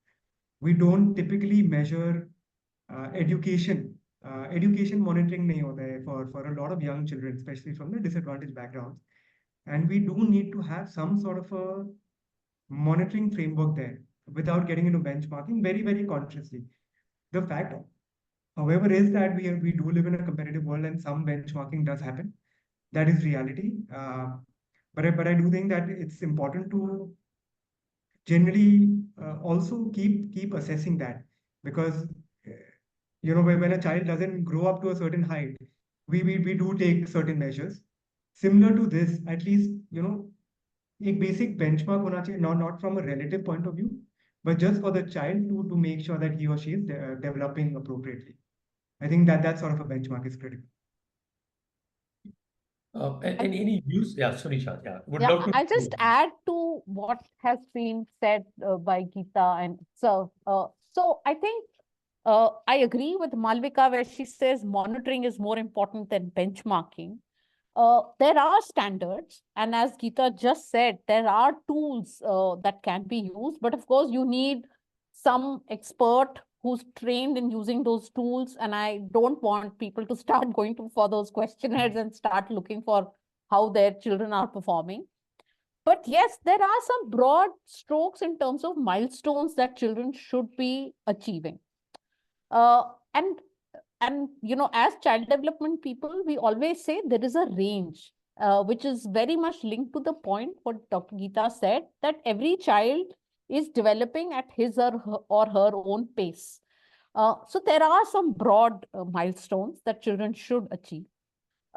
D: We don't typically measure education. Education monitoring नहीं होता है for a lot of young children, especially from the disadvantaged backgrounds. And we do need to have some sort of a monitoring framework there without getting into benchmarking very, very consciously. The fact, however, is that we do live in a competitive world and some benchmarking does happen. That is reality. But I do think that it's important to generally also keep assessing that, because when a child doesn't grow up to a certain height, we do take certain measures similar to this. At least एक basic benchmark होना चाहिए, not from a relative point of view, but just for the child to make sure that he or she is developing appropriately. I think that sort of a benchmark is critical.
A: And any views? Yeah, Sunisha, yeah. Would
B: Yeah,
A: love to.
B: I'll just add to what has been said by Geeta. And so I think I agree with Malvika where she says monitoring is more important than benchmarking. There are standards, and as Geeta just said, there are tools that can be used, but of course you need some expert who's trained in using those tools, and I don't want people to start going for those questionnaires and start looking for how their children are performing. But yes, there are some broad strokes in terms of milestones that children should be achieving. Uh, and as child development people, we always say there is a range, which is very much linked to the point what Dr. Geeta said, that every child is developing at his or her own pace. So there are some broad milestones that children should achieve.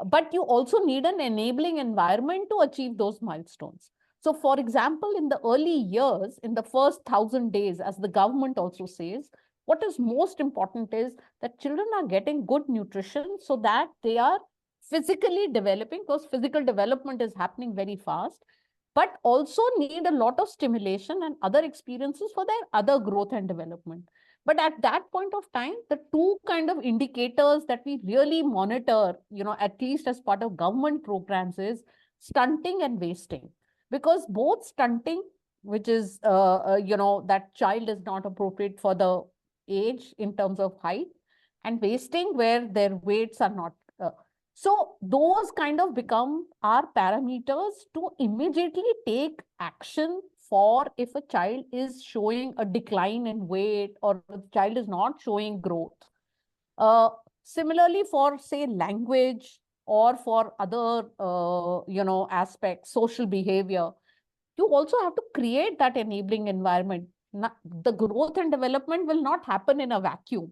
B: But you also need an enabling environment to achieve those milestones. So for example, in the early years, in the first 1,000 days, as the government also says, what is most important is that children are getting good nutrition so that they are physically developing, because physical development is happening very fast, but also need a lot of stimulation and other experiences for their other growth and development. But at that point of time, the two kind of indicators that we really monitor, at least as part of government programs, is stunting and wasting. Because both stunting, which is, that child is not appropriate for the age in terms of height, and wasting where their weights are not. So those kind of become our parameters to immediately take action for if a child is showing a decline in weight or the child is not showing growth. Similarly, for say language or for other, aspects, social behavior, you also have to create that enabling environment. The growth and development will not happen in a vacuum.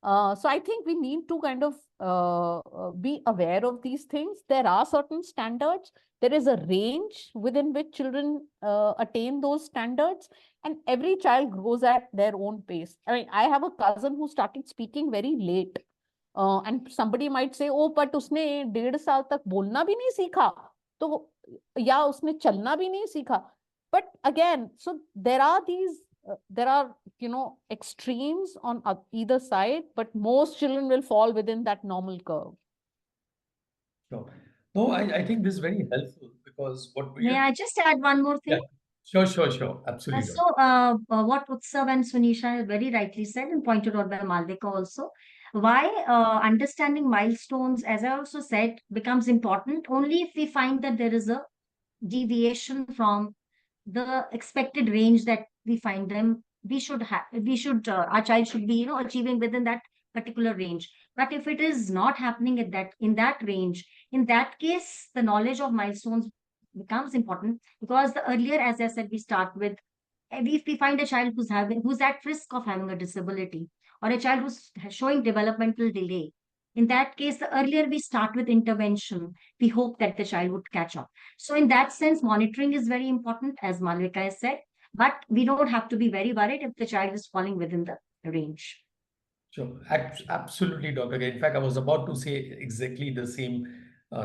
B: So I think we need to kind of be aware of these things. There are certain standards. There is a range within which children attain those standards, and every child grows at their own pace. I mean, I have a cousin who started speaking very late. And somebody might say, oh, but उसने 1.5 साल तक बोलना भी नहीं सीखा, तो या उसने चलना भी नहीं सीखा. But again, so there are extremes on either side, but most children will fall within that normal curve.
A: Sure. No, I think this is very helpful because what we
C: May I just add one more thing?
A: Yeah, Sure. Absolutely.
C: What Utsav and Sunisha very rightly said and pointed out by Malvika also, why understanding milestones, as I also said, becomes important only if we find that there is a deviation from the expected range that we find them. Our child should be, achieving within that particular range. But if it is not happening in that range, in that case, the knowledge of milestones becomes important, because the earlier, as I said, we start with, if we find a child who's at risk of having a disability, or a child who's showing developmental delay, in that case, the earlier we start with intervention, we hope that the child would catch up. So in that sense, monitoring is very important, as Malvika has said, but we don't have to be very worried if the child is falling within the range.
A: Sure. Absolutely, Dr. Gay. In fact, I was about to say exactly the same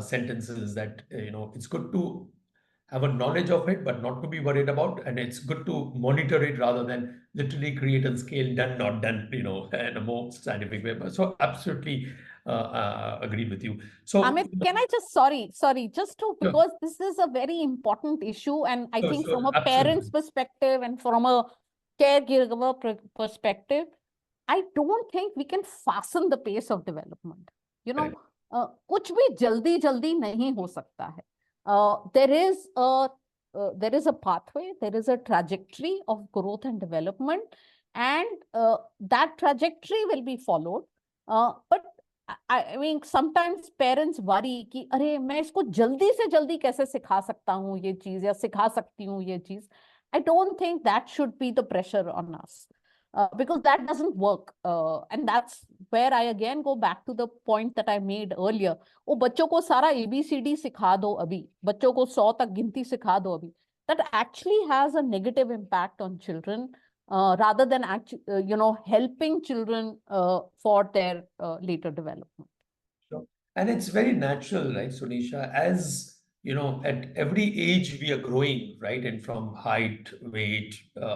A: sentences that, it's good to have a knowledge of it, but not to be worried about. And it's good to monitor it rather than literally create a scale, done, not done, in a more scientific way. So absolutely agreed with you. So,
B: Amit, can I just, sorry, just to,
A: Sure.
B: because this is a very important issue. And I think from a
A: Absolutely.
B: parent's perspective and from a caregiver perspective, I don't think we can fasten the pace of development.
A: Correct.
B: कुछ भी जल्दी नहीं हो सकता है. There is a pathway, there is a trajectory of growth and development, and that trajectory will be followed. But I mean, sometimes parents worry कि अरे मैं इसको जल्दी से जल्दी कैसे सिखा सकता हूँ ये चीज, या सिखा सकती हूँ ये चीज. I don't think that should be the pressure on us. Because that doesn't work. And that's where I again go back to the point that I made earlier. वो बच्चों को सारा ABCD सिखा दो अभी, बच्चों को 100 तक गिनती सिखा दो अभी. That actually has a negative impact on children, rather than helping children for their later development.
A: Sure. And it's very natural, right, Sunisha? As at every age we are growing, right? And from height, weight,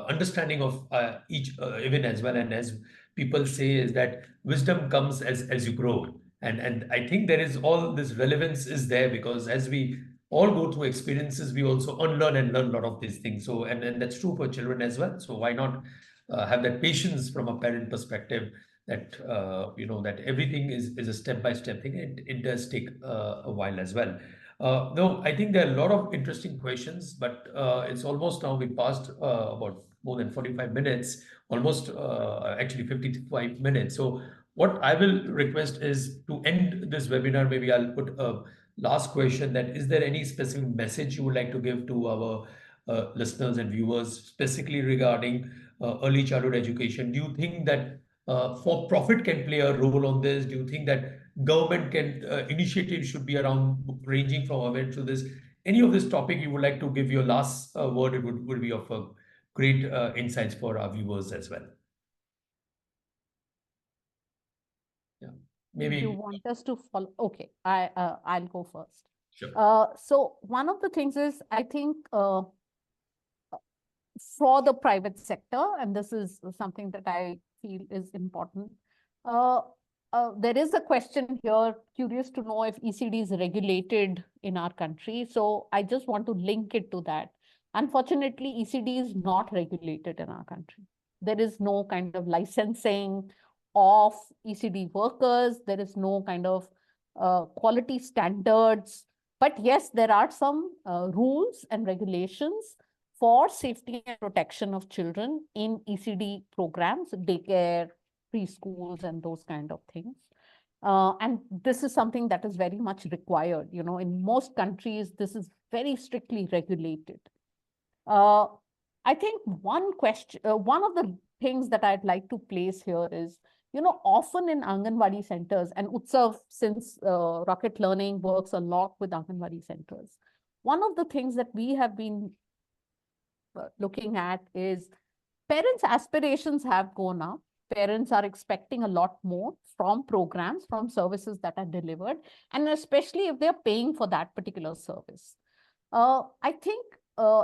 A: understanding of each even as well. And as people say, is that wisdom comes as you grow. And I think there is all this relevance is there, because as we all go through experiences, we also unlearn and learn a lot of these things. So and that's true for children as well. So why not have that patience from a parent perspective, that that everything is a step-by-step thing. It does take a while as well. No, I think there are a lot of interesting questions, but it's almost now we passed about more than 45 minutes, almost actually 55 minutes. So what I will request is to end this webinar, maybe I'll put a last question, that is there any specific message you would like to give to our listeners and viewers, specifically regarding early childhood education? Do you think that for profit can play a role on this? Do you think that government can initiatives should be around ranging from event to this? Any of this topic you would like to give your last word? It would be of great insights for our viewers as well. Yeah, maybe
B: you want us to follow. Okay, I'll go first.
A: Sure.
B: So one of the things is, I think for the private sector, and this is something that I feel is important. There is a question here, curious to know if ECD is regulated in our country. So I just want to link it to that. Unfortunately, ECD is not regulated in our country. There is no kind of licensing of ECD workers. There is no kind of quality standards. But yes, there are some rules and regulations for safety and protection of children in ECD programs, daycare, preschools, and those kind of things. And this is something that is very much required. In most countries, this is very strictly regulated. I think one of the things that I'd like to place here is, often in Anganwadi centers, and Utsav, since Rocket Learning works a lot with Anganwadi centers, one of the things that we have been looking at is parents' aspirations have gone up. Parents are expecting a lot more from programs, from services that are delivered, and especially if they're paying for that particular service. I think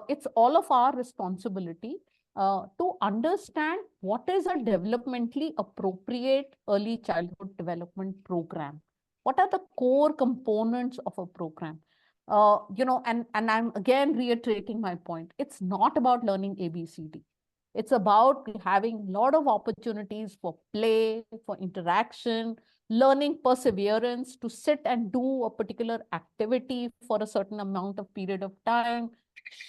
B: it's all of our responsibility to understand what is a developmentally appropriate early childhood development program. What are the core components of a program? and I'm again reiterating my point. It's not about learning ABCD. It's about having a lot of opportunities for play, for interaction, learning perseverance to sit and do a particular activity for a certain amount of period of time,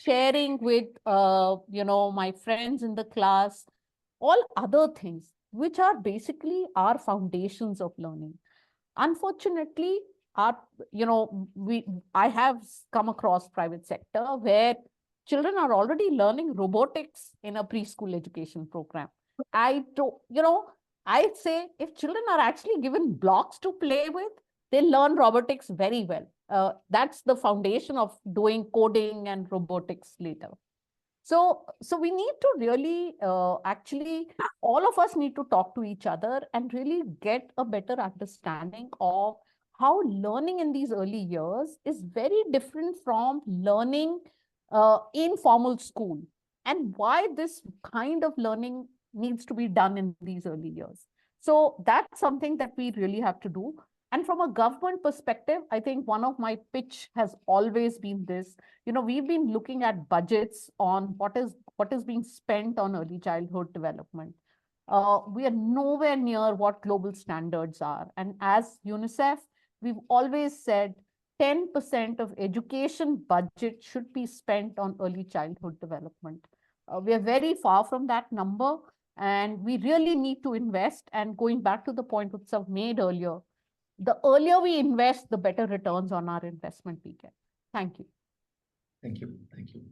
B: sharing with, my friends in the class, all other things, which are basically our foundations of learning. Unfortunately, our, I have come across private sector where children are already learning robotics in a preschool education program. I don't, I'd say if children are actually given blocks to play with, they learn robotics very well. That's the foundation of doing coding and robotics later. So we need to really, actually, all of us need to talk to each other and really get a better understanding of how learning in these early years is very different from learning in formal school, and why this kind of learning needs to be done in these early years. So that's something that we really have to do. And from a government perspective, I think one of my pitch has always been this. We've been looking at budgets on what is being spent on early childhood development. We are nowhere near what global standards are. And as UNICEF, we've always said 10% of education budget should be spent on early childhood development. We are very far from that number, and we really need to invest. And going back to the point Utsav made earlier, the earlier we invest, the better returns on our investment we get. Thank you.
A: Thank you. Thank you.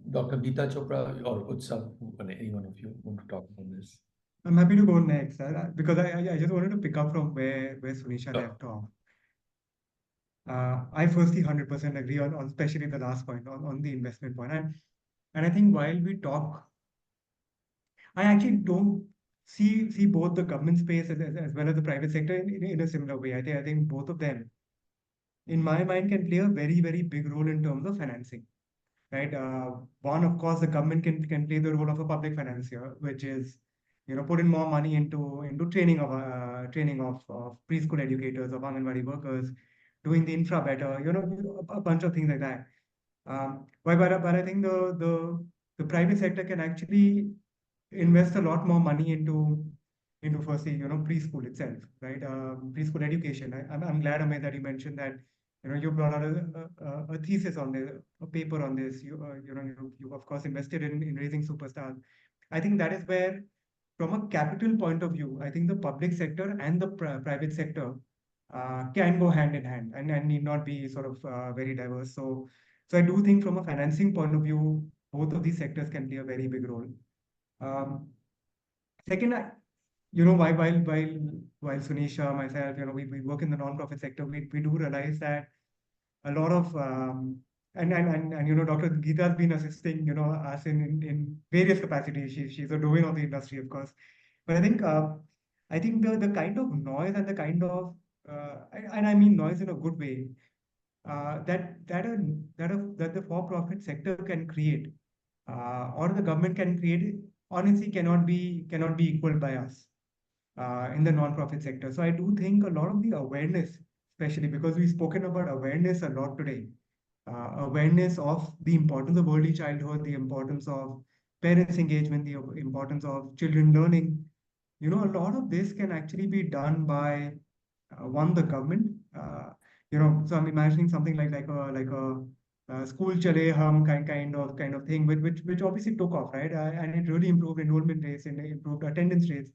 A: Dr. Geeta Chopra or Utsav, any one of you want to talk about this?
D: I'm happy to go next because I just wanted to pick up from where Sunisha left off. I firstly 100% agree on especially the last point on the investment point. And I think while we talk, I actually don't see both the government space as well as the private sector in a similar way. I think both of them, in my mind, can play a very, very big role in terms of financing. Right. One, of course, the government can play the role of a public financier, which is, put in more money into training of preschool educators, of Anganwadi workers, doing the infra better, a bunch of things like that. But I think the private sector can actually invest a lot more money into firstly, preschool itself, right? Preschool education. I'm glad, Amit, that you mentioned that, you brought out a thesis on this, a paper on this. You of course invested in raising superstars. I think that is where, from a capital point of view, I think the public sector and the private sector can go hand in hand and need not be sort of very diverse. So I do think from a financing point of view, both of these sectors can play a very big role. Second, while Sunisha, myself, we work in the non-profit sector, we do realize that a lot of and Dr. Geeta has been assisting us in various capacities. She's a domain of the industry, of course. But I think the kind of noise and the kind of and I mean noise in a good way that the for-profit sector can create or the government can create, honestly cannot be equaled by us in the non-profit sector. So I do think a lot of the awareness, especially because we've spoken about awareness a lot today, awareness of the importance of early childhood, the importance of parents' engagement, the importance of children learning. A lot of this can actually be done by one, the government. So I'm imagining something like a school chale hum kind of thing, which obviously took off, right? And it really improved enrollment rates and improved attendance rates.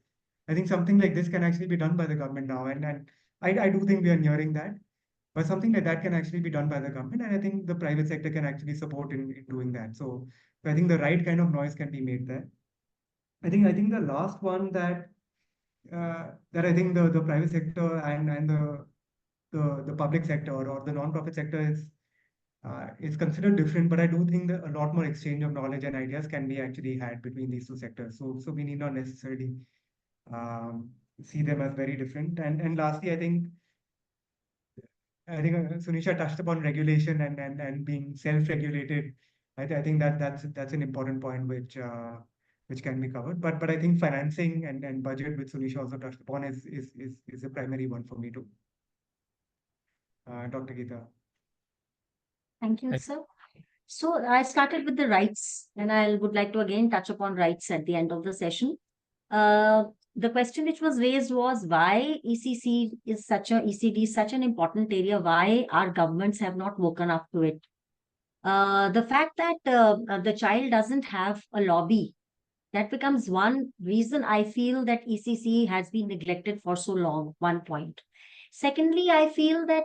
D: I think something like this can actually be done by the government now, and I do think we are nearing that. But something like that can actually be done by the government, and I think the private sector can actually support in doing that. So I think the right kind of noise can be made there. I think the last one that I think the private sector and the public sector or the non-profit sector is considered different, but I do think that a lot more exchange of knowledge and ideas can be actually had between these two sectors. So we need not necessarily see them as very different. And lastly, I think Sunisha touched upon regulation and being self-regulated. I think that's an important point which can be covered. But I think financing and budget, which Sunisha also touched upon, is a primary one for me too. Dr. Geeta.
C: Thank you,
A: Thank-
C: sir. So I started with the rights, and I would like to again touch upon rights at the end of the session. The question which was raised was why ECD is such an important area, why our governments have not woken up to it. The fact that the child doesn't have a lobby, that becomes one reason I feel that ECC has been neglected for so long, one point. Secondly, I feel that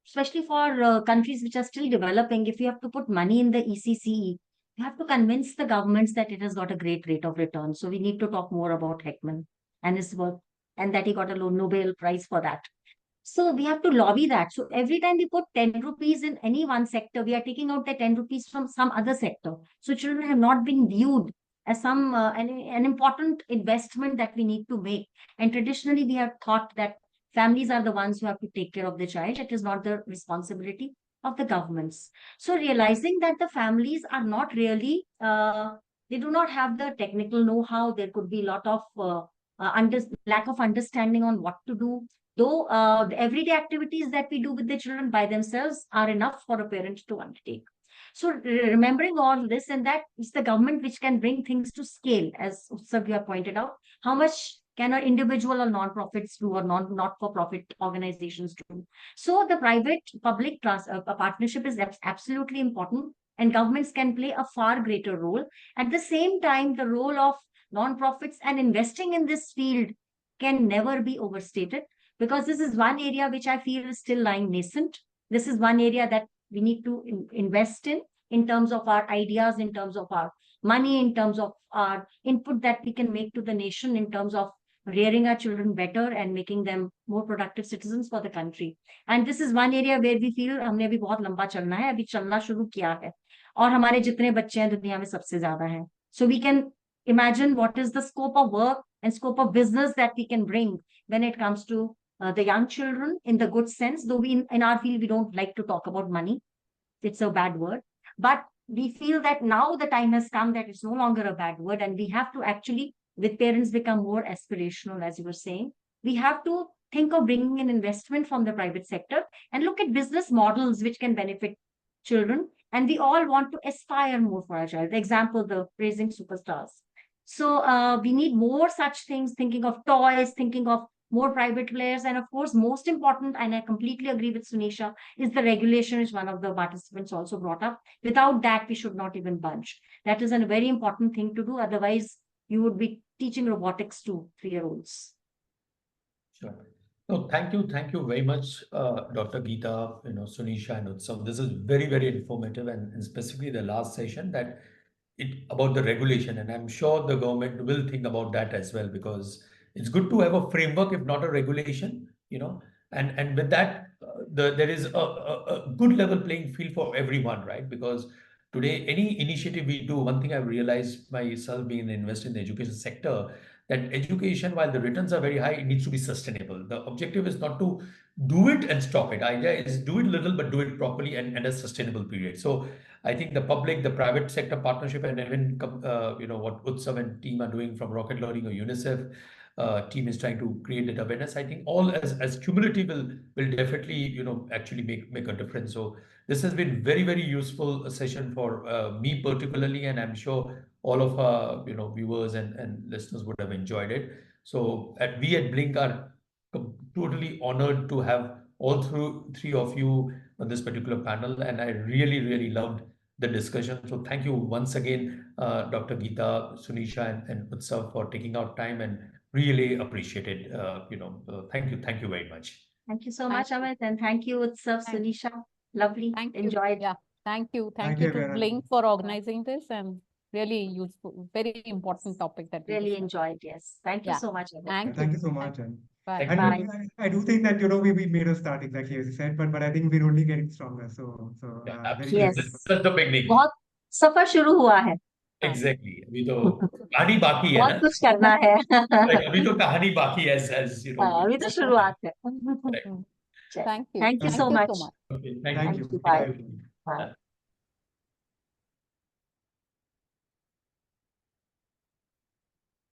C: especially for countries which are still developing, if you have to put money in the ECCE, you have to convince the governments that it has got a great rate of return. So we need to talk more about Heckman and his work, and that he got a Nobel Prize for that. So we have to lobby that. So every time we put 10 rupees in any one sector, we are taking out the 10 rupees from some other sector. So children have not been viewed as an important investment that we need to make. And traditionally, we have thought that families are the ones who have to take care of the child. It is not the responsibility of the governments. So realizing that the families are not really, they do not have the technical know-how. There could be a lot of lack of understanding on what to do. Though the everyday activities that we do with the children by themselves are enough for a parent to undertake. So remembering all this, and that it's the government which can bring things to scale, as Savya pointed out. How much can an individual or non-profits do, or not-for-profit organizations do? So the private-public partnership is absolutely important, and governments can play a far greater role. At the same time, the role of non-profits and investing in this field can never be overstated, because this is one area which I feel is still lying nascent. This is one area that we need to invest in terms of our ideas, in terms of our money, in terms of our input that we can make to the nation, in terms of rearing our children better and making them more productive citizens for the country. And this is one area where we feel हमने अभी बहुत लंबा चलना है, अभी चलना शुरू किया है, और हमारे जितने बच्चे हैं दुनिया में सबसे ज्यादा हैं. So we can imagine what is the scope of work and scope of business that we can bring when it comes to the young children in the good sense, though in our field, we don't like to talk about money. It's a bad word. But we feel that now the time has come that it's no longer a bad word. And we have to actually, with parents, become more aspirational, as you were saying. We have to think of bringing an investment from the private sector and look at business models which can benefit children. And we all want to aspire more for our child. The example, the raising superstars. So we need more such things, thinking of toys, thinking of more private players. And of course, most important, and I completely agree with Sunisha, is the regulation, which one of the participants also brought up. Without that, we should not even budge. That is a very important thing to do. Otherwise, you would be teaching robotics to 3-year-olds.
A: Sure. No, thank you very much, Dr. Geeta, Sunisha and Utsav. This is very, very informative, and specifically the last session about the regulation, and I'm sure the government will think about that as well, because it's good to have a framework, if not a regulation, and with that, there is a good level playing field for everyone, right? Because today, any initiative we do, one thing I've realized myself being an investor in the education sector, that education, while the returns are very high, it needs to be sustainable. The objective is not to do it and stop it. Idea is do it little, but do it properly and a sustainable period. So I think the public, the private sector partnership, and even what Utsav and team are doing from Rocket Learning or UNICEF team is trying to create that awareness. I think all as cumulative will definitely actually make a difference. So this has been very, very useful session for me particularly, and I'm sure all of our viewers and listeners would have enjoyed it. So we at Blink are totally honored to have all three of you on this particular panel, and I really, really loved the discussion. So thank you once again, Dr. Geeta, Sunisha, and Utsav, for taking out time, and really appreciate it. Thank you very much.
C: Thank you so much, Amit, and thank you, Utsav, Sunisha. Lovely.
B: Thank you.
C: Enjoyed.
B: Yeah, thank you.
D: Thank
B: Thank you
D: you,
B: to
D: everyone.
B: Blink for organizing this, and really useful, very important topic that we
C: Really
B: discussed.
C: enjoyed. Yes. Thank you
B: Yeah.
C: so much, Amit.
B: Thank
D: Thank
B: you.
D: you so much. And
B: Bye.
A: Thank you.
D: I do think that we made a start exactly as you said, but I think we're only getting stronger. So
A: Yeah,
D: very
A: absolutely.
C: Yes.
A: This is just the beginning.
C: बहुत सफर शुरू हुआ है.
A: Exactly. अभी तो कहानी बाकी है
C: बहुत
A: ना?
C: कुछ करना है.
A: Like, अभी तो कहानी बाकी है, as you know.
C: अभी तो शुरुआत है.
B: Thank you.
C: Thank you
D: Thank
C: so
B: you
C: much.
B: so much.
A: Okay,
D: thank
A: thank
D: you.
A: you.
C: Bye.
A: Thank you.
C: Bye.